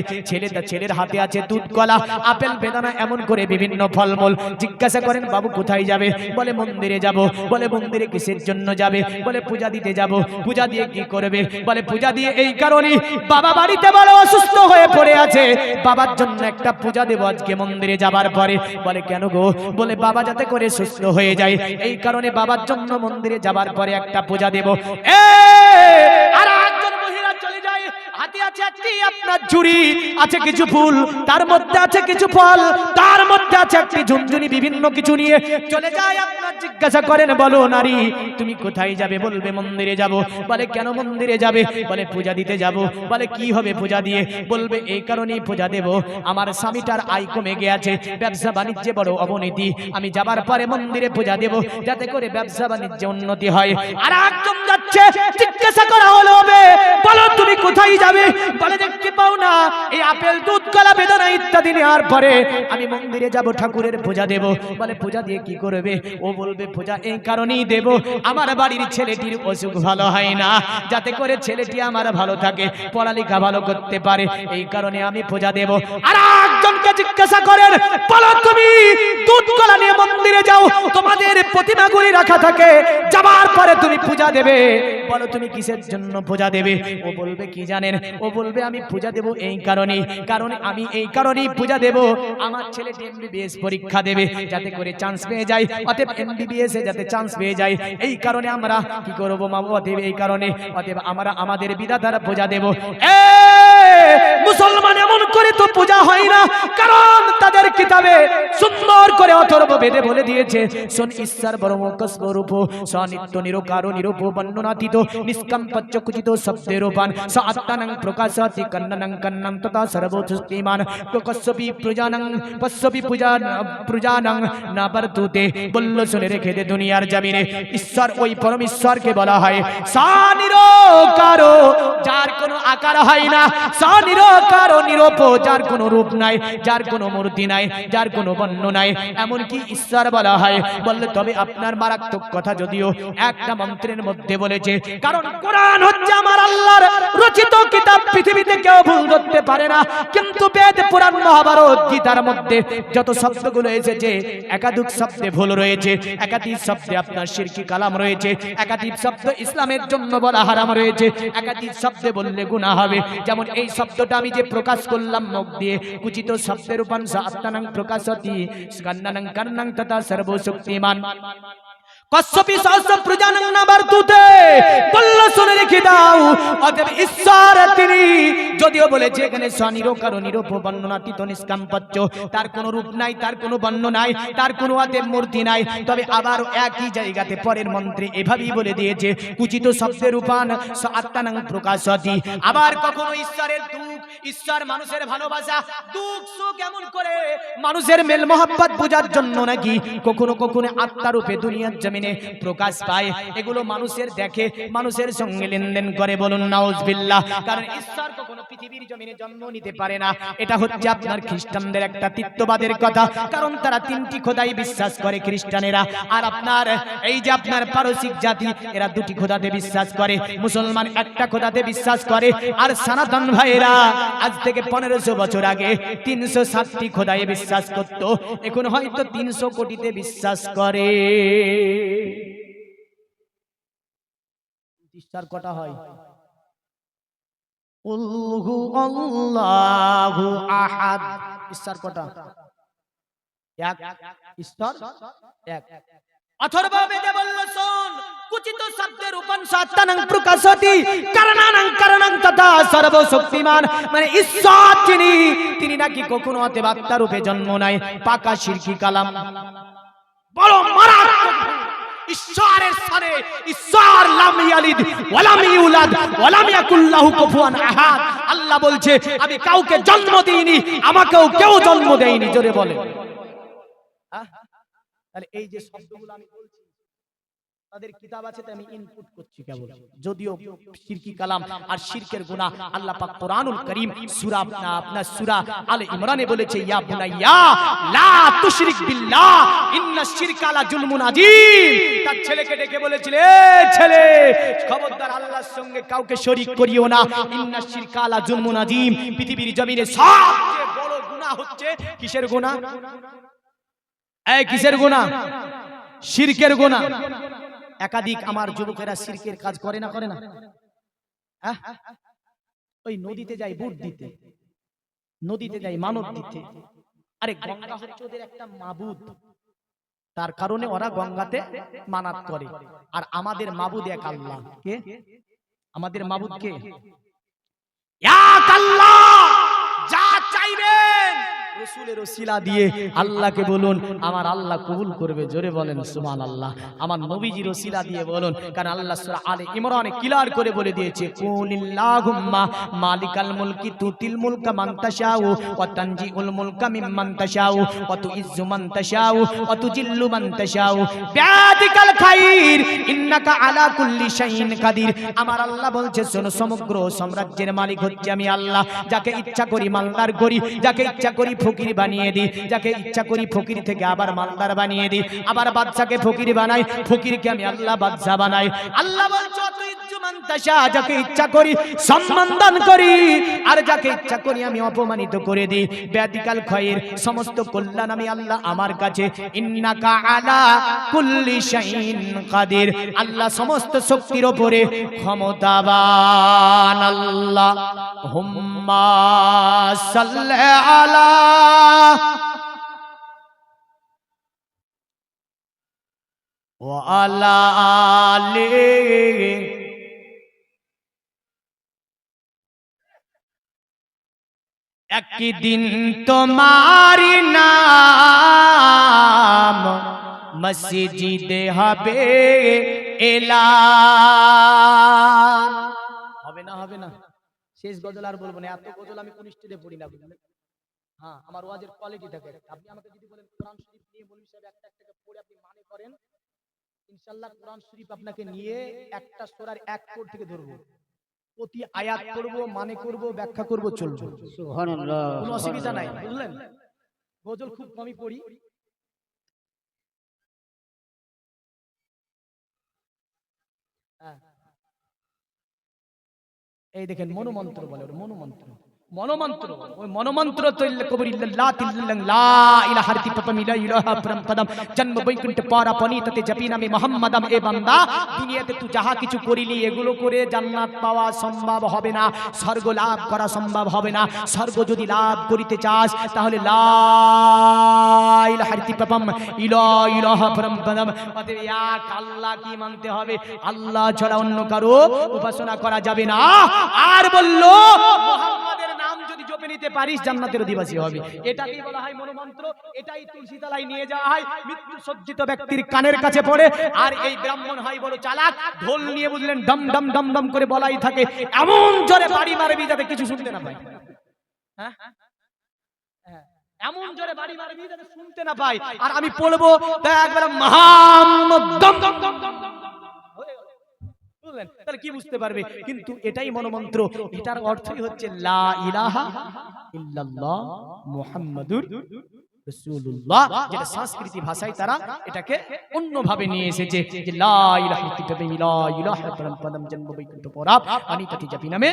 ছেলের হাতে আছে দুধ, কলা, আপেল, বেদানা, এমন করে বিভিন্ন ফলমূল। জিজ্ঞাসা করেন বাবু কোথায় যাবে? বলে মন্দিরে যাব। বলে মন্দিরে কিসের জন্য যাবে? বলে পূজা দিতে যাব। পূজা দিয়ে কি করবে? বলে পূজা দিয়ে এই কারণে বাবা বাড়িতে বড় অসুস্থ হয়ে পড়ে আছে, বাবার জন্য একটা পূজা দেব আজকে মন্দিরে যাবার পরে। বলে কেন গো? বলে বাবা যাতে করে সুস্থ হয়ে যায়, এই কারণে বাবার জন্য মন্দিরে যাবার পরে একটা পূজা দেব। আর একজন মহিলা চলে যায়, হাতে আছে একটি আপনার ঝুড়ি, আছে কিছু ফুল, তার মধ্যে আছে কিছু ফল, তার মধ্যে আছে একটি ঝুনঝুনি, বিভিন্ন কিছু নিয়ে চলে যায়। আপনার জিজ্ঞাসা করেন, বলো নারী তুমি কোথায় যাবে? বলবে মন্দিরে যাব। বলে কেন মন্দিরে যাবে? বলে পূজা দিতে যাব। বলে কি হবে পূজা দিয়ে? বলবে এই কারণেই পূজা দেব, আমার স্বামীটার আয় কমে গিয়েছে, ব্যবসা বাণিজ্যে বড় অবনতি, আমি যাবার পরে মন্দিরে পূজা দেব যাতে করে ব্যবসা বাণিজ্যে উন্নতি হয়। আর একদম যাচ্ছে, জিজ্ঞাসা করা হলো, বলো তুমি কোথায় যাবে? বলে দেখতে পাও না এই আপেল, দুধ, কলা, বেদানা ইত্যাদি নেওয়ার পরে আমি মন্দিরে যাব, ঠাকুরের পূজা দেব। বলে পূজা দিয়ে কি করবে? ও বলবে পূজা এই কারণেই দেব, আমার বাড়ির ছেলেটির অসুখ ভালো হয় না, যাতে করে ছেলেটি আমার ভালো থাকে, পড়ালেখা ভালো করতে পারে, এই কারণে আমি পূজা দেব। আর একজনকে জিজ্ঞাসা করেন, বলো তুমি দুধ কলা নিয়ে মন্দিরে যাও, তোমাদের প্রতিমাগুলি রাখা থাকে, যাবার পরে তুমি পূজা দেবে, বলো তুমি কিসের জন্য পূজা দেবে? ও বলবে কি জানেন? ও বলবে আমি পূজা দেব এই কারণেই, কারণ আমি এই কারণেই পূজা দেব, আমার ছেলেটি এমবিবিএস পরীক্ষা দেবে, যাতে করে চান্স পেয়ে যায়, অতএব এমবিবিএস এ যাতে চান্স পেয়ে যায়, এই কারণে আমরা কি করব মা? অতএব এই কারণে, অতএব আমরা আমাদের বিধাতার পূজা দেব। মুসলমান এমন করে তো পূজা হয় না, কারণ তাদের কিতাবে সুন্দর করে অথর্ব বেদে বলে দিয়েছে, শোন ঈশ্বর ব্রহ্মস্বরূপ, স্বনিত্য নিরকারো নিরূপ বর্ণনাতীত নিষ্কম্পচ্চ কুচিত শব্দের রূপান স আত্মানং প্রকাশাতি কন্ননং কন্নং তথা সর্বশক্তিমান প্রকশ্যপি প্রজানং পশ্যপি প্রজানং না বর্তুতে। বলল শুনে রেখে দে দুনিয়ার জমিনে, ঈশ্বর ওই পরম ঈশ্বরকে বলা হয় স্বনিরকারো, যার কোনো আকার হয় না, স্বনিরকারো নিরূপ, যার কোনো রূপ নাই, যার কোনো মূর্তি নাই, যার কোনো বর্ণ নাই, এমনকি ঈশ্বর বলা হয়। বললে তবে আপনার মারাত্মক কথা যদিও একটা মন্ত্রের মধ্যে বলেছে, কারণ কোরআন হচ্ছে আমার আল্লাহর রচিত কিতাব, পৃথিবীতে কেউ ভুল ধরতে পারে না, কিন্তু বেদ, পুরাণ, মহাভারত, গীতার মধ্যে যত শব্দগুলো এসেছে একাধিক শব্দে ভুল রয়েছে, একাধিক শব্দে আপনার শিরকি কালাম রয়েছে, একাধিক শব্দ ইসলামের জন্য বলা হারাম রয়েছে, একাধিক শব্দে বললে গুনাহ হবে। যেমন এই শব্দটা আমি যে প্রকাশ করলাম মুখ দিয়ে, কুচিত শব্দের রূপাংশ আত্মানং প্রকাশতি কন্ননং কর্ণং তথা সর্বশক্তিমান কশ্যপি সহস্র প্রজানং না বর্তুতে। বলল শুনে রেখে দাও, অতএব ঈশ্বর তিনি যদিও বলেছে এখানে স্বনিরকারো নিরূপ বর্ণনাতীত নিষ্কম্পচ্চ, তার কোনো রূপ নাই, তার কোনো বর্ণ নাই, তার কোনো অতএব মূর্তি নাই, তবে আবার একই জায়গাতে পরের মন্ত্রে এভাবেই বলে দিয়েছে কুচিত শব্দের রূপান আত্মানং প্রকাশতি। আবার কখনো ঈশ্বরের দুঃখ, ঈশ্বর মানুষের ভালোবাসা, দুঃখ সুখ এমন করে মানুষের মেল মহব্বত বোঝার জন্য নাকি কখনো কখনো আত্মা রূপে দুনিয়ার জমিনে প্রকাশ পায়, এগুলো মানুষের দেখে, মানুষের সঙ্গে লেনদেন করে। বলুন নাউজুবিল্লাহ। কারণ ঈশ্বর কখনো পৃথিবীর জমিনে জন্ম নিতে পারে না, এটা হচ্ছে আপনার খ্রিস্টানদের একটা তিত্ববাদের কথা, কারণ তারা তিনটি খোদাই বিশ্বাস করে খ্রিস্টানেরা, আর আপনার এই যে আপনার পারসিক জাতি এরা দুটি খোদাতে বিশ্বাস করে, মুসলমান একটা খোদাতে বিশ্বাস করে, আর সনাতন ভাইয়েরা আজ থেকে 1500 বছর আগে 360টি খোদায় বিশ্বাস করত, এখন হয়তো 300 কোটিতে বিশ্বাস করে। ঈশ্বর কটা হয়? উল্হু আল্লাহু আহাদ। ঈশ্বর কটা? এক। ঈশ্বর এক। অথর্ব বেদে বলল শোন, কুচিত শব্দের রূপাংশ আত্মানং প্রকাশতি কারণানং কারণং তথা সর্বশক্তিমান, মানে ঈশ্বর তিনি নাকি কখনো অতএব আত্মা রূপে জন্ম নেয়, পাকা শিরকি কালাম, বড় মারাত্মক। ঈশ্বরের স্থানে ঈশ্বর লাম ইয়ালিদ ওয়া লাম ইউলাদ ওয়া লাম ইয়াকুল লাহু কুফুয়ান আহাদ। আল্লাহ বলছে আমি কাউকে জন্ম দেইনি, আমাকেও কেউ জন্ম দেয়নি। জোরে বলে। তাহলে এই যে শব্দগুলো আমি বলছি তাদের কিতাব আছে, তাই আমি ইনপুট করছি কেবল, যদিও শিরকি কালাম আর শিরকের গুনাহ আল্লাহ পাক কোরআনুল কারীম সূরা আপনার সূরা আলে ইমরানে বলেছে, ইয়া বুনাইয়া লা তুশরিক বিল্লাহ ইন্নাশ শিরকা লা জুলমুন আযীম। তার ছেলেকে ডেকে বলেছিল, এ ছেলে খবরদার আল্লাহর সঙ্গে কাউকে শরীক করিও না, ইন্নাশ শিরকা লা জুলমুন আযীম। পৃথিবীর জমিনে সবচেয়ে বড় গুনাহ হচ্ছে কিসের গুনাহ? এই কিসের গুনাহ? শিরকের গুনাহ। একাধিক আমার যুবকেরা শিরকের কাজ করে না, করে না? ওই নদীতে যায় বুট দিতে, নদীতে যায় মানত দিতে। আরে গঙ্গা হচ্ছে ওদের একটা মাবুদ, তার কারণে ওরা গঙ্গাতে মানাত করে। আর আমাদের মাবুদ এক আল্লাহ। কে আমাদের মাবুদ? কে? এক আল্লাহ, যা চাইবেন রাসূলের ওসিলা দিয়ে আল্লাহকে বলুন, আমার আল্লাহ কবুল করবে। জোরে বলেন সুবহানাল্লাহ। আমার নবীজির ওসিলা দিয়ে বলুন, কারণ আল্লাহ সূরা আলে ইমরানে ক্লিয়ার করে বলে দিয়েছে, কুলিল্লাহুম্মা মালিকাল মুলকি তুতিল মুলকা মান তাশাউ ওয়া তানজিউল মুলকা মিম্মান তাশাউ ওয়া তুইজ্জু মান তাশাউ ওয়া তুজিল্লু মান তাশাউ বিয়াদিকাল খাইর ইন্নাকা আলা কুল্লি শাইইন কাদির। আমার আল্লাহ বলছে, শোনো, সমগ্র সাম্রাজ্যের মালিক হচ্ছে আমি আল্লাহ। যাকে ইচ্ছা করি মালদার করি, যাকে ইচ্ছা করি ফকির বানিয়ে দিই, যাকে ইচ্ছা করি ফকির থেকে আবার মালদার বানিয়ে দিই, আবার বাদশাকে ফকির বানাই, ফকিরকে আমি আল্লাহ বাদশা বানাই। আল্লাহ বলছে, যাকে ইচ্ছা করি সম্মান দান করি, আর যাকে ইচ্ছা করি আমি অপমানিত করে দিই। ব্যাধিকাল খয়ের সমস্ত কল্যাণ আমি আল্লাহ আমার কাছে। ইন্নাকা আলা কুল্লি শাইইন কাদির, আল্লাহ সমস্ত শক্তির উপরে ক্ষমতাবান। আল্লাহ হুম্মা সাল্লি আলা ওয়া আলা আলিহি একদিন তোমারি নাম মসজিদে হবে এলান। হবে না, হবে না। শেষ গজল আর বলবো না, এত গজল আমি কোন স্টেজে পড়ি না, বুঝলেন? হ্যাঁ, আমার ওয়াজের কোয়ালিটি থাকে। আপনি আমাকে যদি বলেন কোরআন শরীফ নিয়ে মৌলভী সাহেব একটা একটা পড়ে আপনি মানে করেন, ইনশাআল্লাহ কোরআন শরীফ আপনাকে নিয়ে একটা সূরার এক কোড থেকে ধরবো, প্রতি আয়াত পড়বো, মানে করব, ব্যাখ্যা করব, চলবো। সুবহানাল্লাহ, কোনো অসুবিধা নাই, বুঝলেন? গজল খুব কমই পড়ি। এই দেখেন মনোমন্ত্র বলে, ওর মনোমন্ত্র, মনোমন্ত্র, ওই মনোমন্ত্র তৈল কবর ইল্লাল্লাহ তিল্লাল্লাহ লা ইলাহা ইল্লাল্লাহ লা ইলাহা পরমপদম জন্ম বৈকুণ্ঠ পারা পনিততে জপি নামে মুহাম্মাদম। এ বান্দা, দুনিয়াতে তুই যাহা কিছু করিলি এগুলো করে জান্নাত পাওয়া সম্ভব হবে না, স্বর্গ লাভ করা সম্ভব হবে না। স্বর্গ যদি লাভ করিতে চাস তাহলে লা ইলাহা ইল্লাল্লাহ পরমপদম, অতএব এক আল্লাহ কি মানতে হবে, আল্লাহ ছাড়া অন্য কারো উপাসনা করা যাবে না। আর বললো মুহাম্মাদের নাম যদি জপে নিতে পারিস জান্নাতের অধিবাসী হবে। এটাকেই বলা হয় মনোমন্ত্র। এটাই তুলসী তলায় নিয়ে যাওয়া হয়, মৃত্যু সজ্জিত ব্যক্তির কানের কাছে পড়ে। আর এই ব্রাহ্মণ হয় বড় চালাক, ঢোল নিয়ে বুঝলেন ডম ডম ডম ডম করে বলাই থাকে, এমন জোরে বাড়ি মারবি যাতে কিছু শুনতে না পায়। হ্যাঁ, এমন জোরে বাড়ি মারবি যাতে শুনতে না পায়। আর আমি পড়বো একবার মুহাম্মদ দম দম দম দম দম, তাহলে কি বুঝতে পারবে? কিন্তু এটাই মনোমন্ত্র, এটার অর্থই হচ্ছে লা ইলাহা ইল্লাল্লাহ মুহাম্মাদুর রাসূলুল্লাহ, যেটা সংস্কৃতি ভাষায় তারা এটাকে অন্যভাবে নিয়ে এসেছে যে লা ইলাহা ইল্লাল্লাহ পরমপদম জন্ম বৈকুণ্ঠ পরাপ অনিততি জপি নামে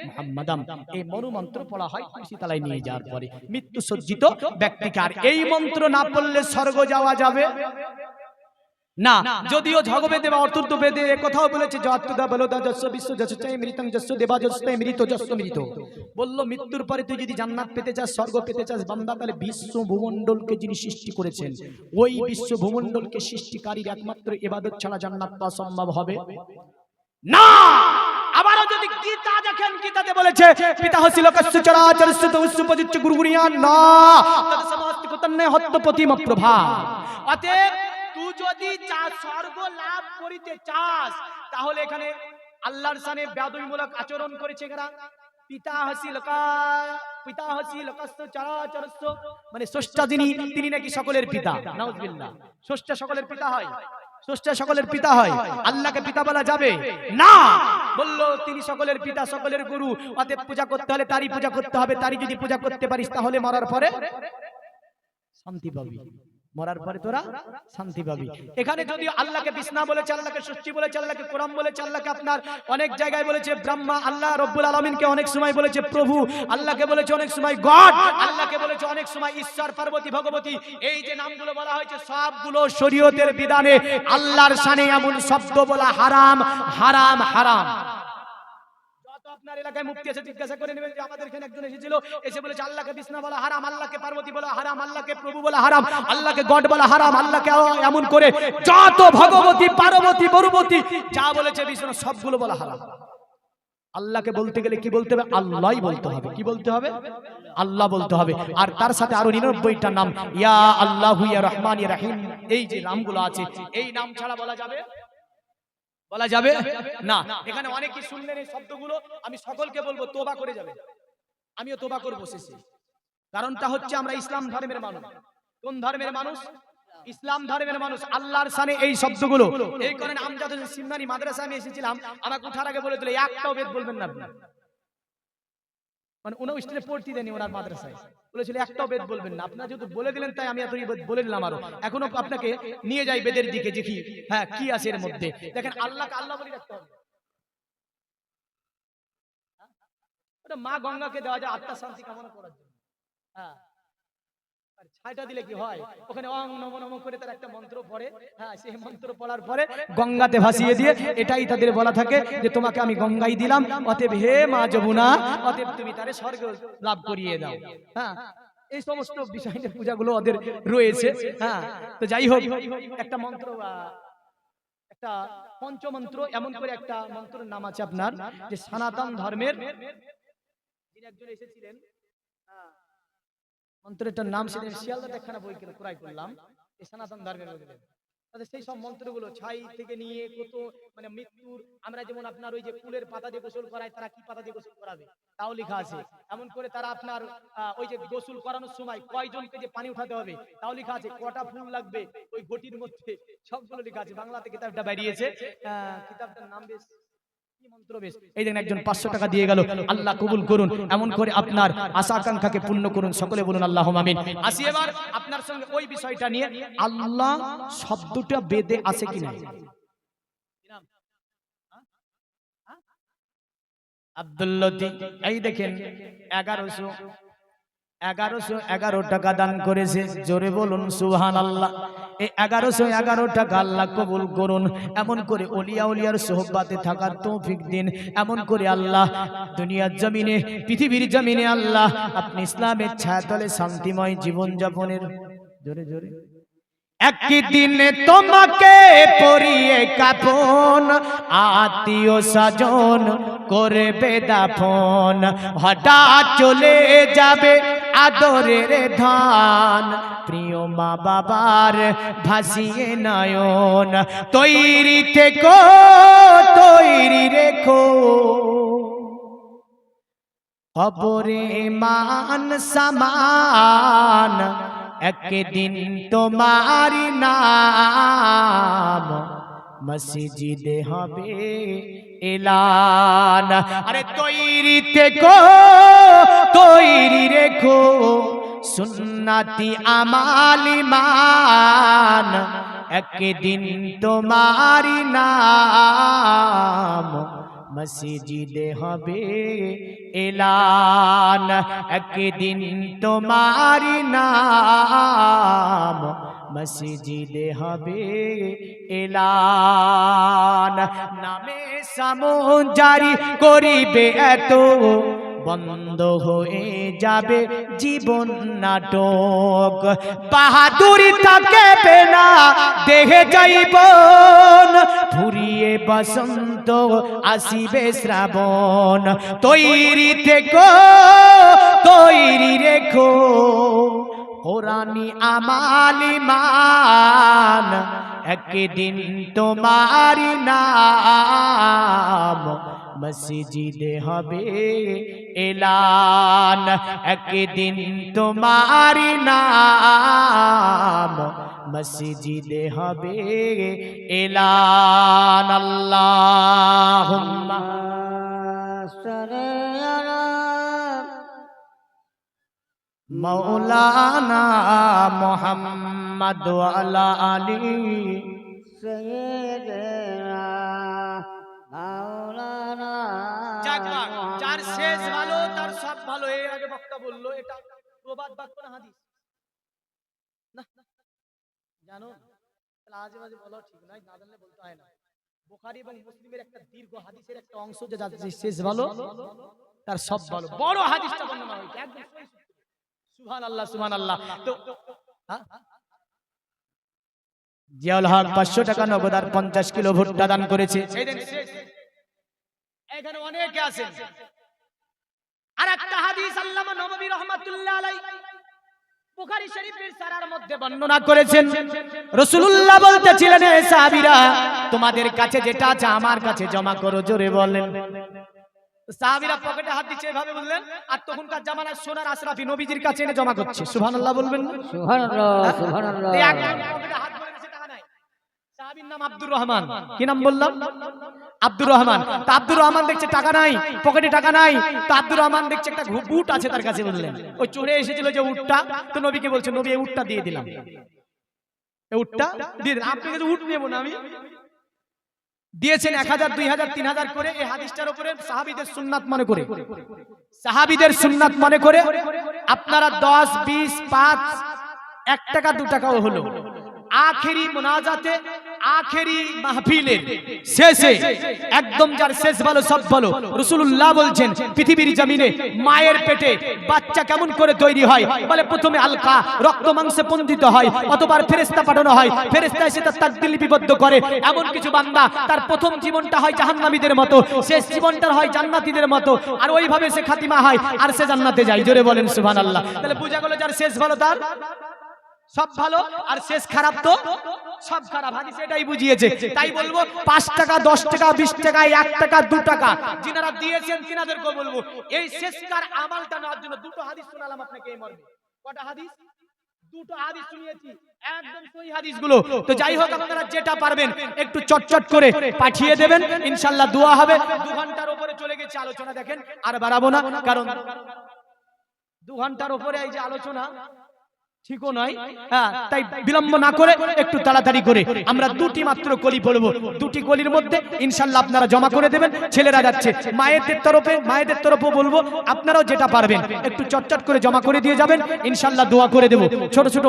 মুহাম্মাদাম। এই মনোমন্ত্র পড়া হয় তুলসী তলায় নিয়ে যাওয়ার পরে মৃত্যু সজ্জিত ব্যক্তিকে। আর এই মন্ত্র না পড়লে স্বর্গ যাওয়া যাবে না। যদিও ঝগবেদে বা অর্থ বেদে কথাও বলেছে, বললো মৃত্যুর পরে তুই যদি জান্নাত পেতে চাস, স্বর্গ পেতে চাস বান্দা, তাহলে বিশ্ব ভূমণ্ডলকে যিনি সৃষ্টি করেছেন ওই বিশ্ব ভূমণ্ডলকে সৃষ্টিকারীর একমাত্র ইবাদত ছাড়া জান্নাত পাওয়া সম্ভব হবে না। আবারও যদি গীতা দেখেন, গীতাতে বলেছে পিতা হসিল কস্য চরাচরস্য তস্য পজিচ্য গুরুগুরিয়ান না তদ সমস্ত কতন্নে হত্যপতিম প্রভা। অতএব তুই যদি স্বর্গ লাভ করিতে চাস তাহলে এখানে আল্লাহর শানে বেয়াদবিমূলক আচরণ করেছে কারা? পিতা হাসিল কস্য চরাচরস্য, মানে স্রষ্টা যিনি, তিনি নাকি সকলের পিতা। নাউযুবিল্লাহ, স্রষ্টা সকলের পিতা হয়, স্রষ্টা সকলের পিতা হয়, আল্লাহকে পিতা বলা যাবে না। বললো তিনি সকলের পিতা, সকলের গুরু, অতএব পূজা করতে হলে তারই পূজা করতে হবে। তারই যদি পূজা করতে পারিস তাহলে মরার পরে শান্তি পাবি, মরার পরে তোরা শান্তি পাবি। এখানে যদি আল্লাহকে বিষ্ণু বলেছে, আল্লাহকে ষষ্ঠী বলেছে, আল্লাহকে কোরআন বলেছে, আল্লাহকে আপনার অনেক জায়গায় বলেছে ব্রহ্মা, আল্লাহ রব্বুল আলামিনকে অনেক সময় বলেছে প্রভু, আল্লাহকে বলেছে অনেক সময় গড, আল্লাহকে বলেছে অনেক সময় ঈশ্বর, পার্বতী, ভগবতী। এই যে নামগুলো বলা হয়েছে সবগুলো শরীয়তের বিধানে আল্লাহর শানে এমন শব্দ বলা হারাম, হারাম, হারাম। আপনার এলাকায় মুফতি এসে জিজ্ঞাসা করে নেবেন যে আমাদের এখানে একজন এসেছিল, এসে বলেছে আল্লাহকে বিষ্ণু বলা হারাম, আল্লাহকে পার্বতী বলা হারাম, আল্লাহকে প্রভু বলা হারাম, আল্লাহকে গড বলা হারাম, আল্লাহকে এমন করে যত ভগবতী, পার্বতী, বরুবতী যা বলেছে বিষ্ণু সবগুলো বলা হারাম। আল্লাহকে বলতে গেলে কি বলতে হবে? আল্লাহই বলতে হবে। কি বলতে হবে? আল্লাহ বলতে হবে। আর তার সাথে আরো 99টা নাম, ইয়া আল্লাহু ইয়া রহমান ইয়া রহিম, এই যে নামগুলো আছে, এই নাম ছাড়া বলা যাবে? বলা যাবে না। এখানে অনেকেই শুনলেন এই শব্দগুলো, আমি সকলকে বলবো তোবা করে যাবে। আমিও তোবা করবো শেষে। কারণটা হচ্ছে আমরা ইসলাম ধর্মের মানুষ। কোন ধর্মের মানুষ? ইসলাম ধর্মের মানুষ। আল্লাহর শানে এই শব্দগুলো, এই কারণে আমজাদ হোসেন সিমনানি মাদ্রাসায় আমি এসেছিলাম, আমাকে উঠার আগে বলে দিল একটাও বেদ বলবেন না আপনি। মানে উনি স্টেজে পড়তে দেননি ওনার মাদ্রাসায়, বলেছিল একটাও বেদ বলবেন না। আপনারা যেহেতু বলে দিলেন তাই আমি এতই বলে দিলাম। আরো এখনো আপনাকে নিয়ে যাই বেদের দিকে, দেখি হ্যাঁ কি আছে এর মধ্যে। দেখেন আল্লাহকে আল্লাহ বলে রাখতে হবে। ওটা মা গঙ্গাকে দেওয়া যায় আত্মার শান্তি কামনা করার জন্য। হ্যাঁ, আর ছাইটা দিলে কি হয়? ওখানে ওং নমঃ নমঃ করে তার একটা মন্ত্র পড়ে, হ্যাঁ সেই মন্ত্র পড়ার পরে গঙ্গাতে ভাসিয়ে দিয়ে এটাই তাদের বলা থাকে যে তোমাকে আমি গঙ্গাই দিলাম, অতএব হে মা যমুনা, অতএব তুমি তারে স্বর্গ লাভ করিয়ে দাও। হ্যাঁ, এই সমস্ত বিষয়ের পূজাগুলো ওদের রয়েছে। হ্যাঁ, তো যাই হোক, একটা মন্ত্র, একটা পঞ্চমন্ত্র এমন করে একটা মন্ত্রের নাম আছে আপনার, যে সনাতন ধর্মের যিনি একজন এসেছিলেন, মন্ত্রটার নাম সেদিন শিয়ালদাতে একখানা বই ক্রয় করলাম, এই সনাতন ধর্মের মধ্যে তাদের সেই সব মন্ত্রগুলো ছাই থেকে নিয়ে কত মানে মৃত্যুর, আমরা যেমন আপনার ওই যে ফুলের পাতা দিয়ে গোসল করায়, তারা কি পাতা দিয়ে গোসল করাবে তাও লেখা আছে। এমন করে তারা আপনার ওই যে গোসল করানোর সময় কয়জনকে যে পানি উঠাতে হবে তাও লেখা আছে, কটা ফুল লাগবে ওই ঘটির মধ্যে, সবগুলো লেখা আছে। বাংলাতে কিতাবটা বেরিয়েছে, কিতাবটার নাম বেশ কি মন্ত্র বেশ। এই দেখেন একজন 500 টাকা দিয়ে গেল, আল্লাহ কবুল করুন, এমন করে আপনার আশা আকাঙ্ক্ষাকে পূর্ণ করুন, সকলে বলুন আল্লাহুম্মা আমিন। আসি এবার আপনার সঙ্গে ওই বিষয়টা নিয়ে, আল্লাহ শব্দটা বেদে আছে কিনা? আব্দুল লতিফ, এই দেখেন 1111 টাকা দান করেছে, জোরে বলুন সুবহানাল্লাহ। এই 1111 টাকা আল্লাহ কবুল করুন, এমন করে ওলিয়া উলিয়ার সোহবাতে থাকার তৌফিক দিন, এমন করে আল্লাহ দুনিয়ার জমিনে, পৃথিবীর জমিনে আল্লাহ আপনি ইসলামের ছায়াতলে শান্তিময় জীবন যাপনের, জোরে জোরে, একদিন তোমাকে পরিয়ে কাফন, আত্মীয় স্বজন করবে দাফন, হঠাৎ চলে যাবে আদরের ধান, প্রিয় মা বাবার ভাসিয়ে নয়ন, তৈরি থেকো তৈরি রেখো, কবরে মান সামান, একদিন তোমার নাম মসজিদে হবে এলান। আরে তৈরি থেকো তৈরি রেখো, সুন্নতি আমাল ইমান, একদিন তোমার নাম মসজিদে হবে এলান, একদিন তোমার নাম মসজিদে হবে এলান, নামে সামন জারি করিবে এত, বন্ধ হয়ে যাবে জীবন নাটক, বাহাদুরি থাকবে না দেহে যাইবন, ফুরিয়ে বসন্ত আসিবে শ্রাবণ, তৈরি থেকো তৈরি রেখো, কোরআনি আমাল ইমান, একদিন তোমার নাম মসজিদে হবে এলান, একদিন তোমার নাম মসজিদে হবে এলান। আল্লাহুম্মা মৌলানা মুহাম্মদ ওয়া আলা আলি সাইয়্যিদিনা মাওলানা। যার শেষ ভালো তার সব ভালো, এর আগে বক্তা বললো, এটা প্রবাদ বাক্য না হাদিস? না জানো, আজে বাজে বলা ঠিক নয়, না জানলে বলতে হয় না। বুখারী এবং মুসলিমের একটা দীর্ঘ হাদিসের একটা অংশ, যে যার শেষ ভালো তার সব ভালো, বড় হাদিসটা বর্ণনা হয়েছে একদম সুবহানাল্লাহ সুবহানাল্লাহ। তো জিয়াউল হক 500 টাকা নগদ আর 50 কিলো ভুট্টা দান করেছে। এখানে অনেকে আছেন। আর একটা হাদিস আল্লামা নববী রাহমাতুল্লাহ আলাইহি বুখারী শরীফের সারার মধ্যে বর্ণনা করেছেন। রাসূলুল্লাহ বলতেছিলেন, হে সাহাবীরা, তোমাদের কাছে যেটা আছে আমার কাছে জমা করো। জোরে বলেন। সাহাবীরা পকেটে হাত দিচ্ছে এভাবে বললেন, আর তখনকার জামানায় সোনার আশরাফি নবীজির কাছে এনে জমা করছে। সুবহানাল্লাহ বলবেন না? সুবহানাল্লাহ সুবহানাল্লাহ। এই একজন পকেটে হাত ভরে দিয়েছে, টাকা নাই। সাহাবীর নাম আব্দুর রহমান। কি নাম বললাম? আব্দুর রহমান। তা আব্দুর রহমান দেখছে টাকা নাই, পকেটে টাকা নাই। তো আব্দুর রহমান দেখছে একটা উট আছে তার কাছে, বললেন। ওই চড়ে এসেছিল যে উটটা, তো নবীকে বলছে, নবী এই উটটা দিয়ে দিলাম, এই উটটা দিয়ে দিলাম। আপনার কাছে উট নেব না আমি। দিয়েছেন 1000 2000 3000 করে। এই হাদিসটার উপরে সাহাবীদের সুন্নাত মনে করে, সাহাবীদের সুন্নাত মনে করে আপনারা 10 20 5 1 টাকা 2 টাকাও হলো আখেরি মুনাজাতে, আখেরি মাহফিলের শেষে একদম যার শেষ ভালো সব ভালো, রাসূলুল্লাহ বলছেন পৃথিবীর জমিনে মায়ের পেটে বাচ্চা কেমন করে তৈরি হয়, বলে প্রথমে আলকা রক্ত মাংসে পন্দিত হয়, অতঃপর ফেরেশতা পাঠানো হয়, ফেরেশতা এসে তার তাকদীর লিপিবদ্ধ করে। এমন কিছু বান্দা তার প্রথম জীবনটা হয় জাহান্নামীদের মতো, শেষ জীবনটা হয় জান্নাতীদের মতো, আর ওইভাবে সে খাতিমা হয় আর সে জান্নাতে যায়। জোরে বলেন সুবহানাল্লাহ। তাহলে বোঝা গেল যার শেষ ভালো তার সব ভালো, আর শেষ খারাপ তো সব খারাপ। হাদিস এটাই বুঝিয়েছে। তাই বলবো 5 টাকা 10 টাকা 20 টাকা 1 টাকা 2 টাকা যিনারা দিয়েছেন তিনাদেরকে বলবো এই শেষকার আমলটা নেওয়ার জন্য। দুটো হাদিস শোনালাম আপনাকে এই মর্মে। কটা হাদিস? দুটো হাদিস শুনিয়েছি, একদম সহি হাদিসগুলো। তো যাই হোক, আপনারা যেটা পারবেন একটু চটচট করে পাঠিয়ে দেবেন, ইনশাআল্লাহ দোয়া হবে। 2 ঘন্টার উপরে চলে গেছে আলোচনা, দেখেন আর বাড়াবো না, কারণ 2 ঘন্টার উপরে এই যে আলোচনা ঠিকও নয়। হ্যাঁ, তাই বিলম্ব না করে একটু তাড়াতাড়ি করে আমরা 2টি মাত্র কলি পড়বো। 2টি কলির মধ্যে ইনশাআল্লাহ আপনারা জমা করে দেবেন। ছেলেরা যাচ্ছে, মায়েদের তরফে বলবো আপনারাও যেটা পারবেন একটু চটচট করে জমা করে দিয়ে যাবেন, ইনশাআল্লাহ দোয়া করে দেব। ছোট ছোট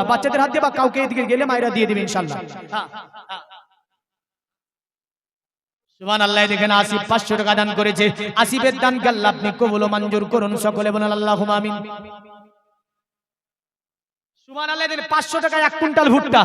বাচ্চাদের হাত দিয়ে বা কাউকে এদিকে গেলে মায়েরা দিয়ে দিবে ইনশাআল্লাহ। সুবহানাল্লাহ। দেখেন আসিফ 500 টাকা দান করেছে। আসিফের দানকে আল্লাহ আপনি কবুল ও মঞ্জুর করুন, সকলে বলেন আল্লাহুম্মা আমিন। সুবহানাল্লাহ। 500 টাকায় 1 কুইন্টাল ভুট্টা।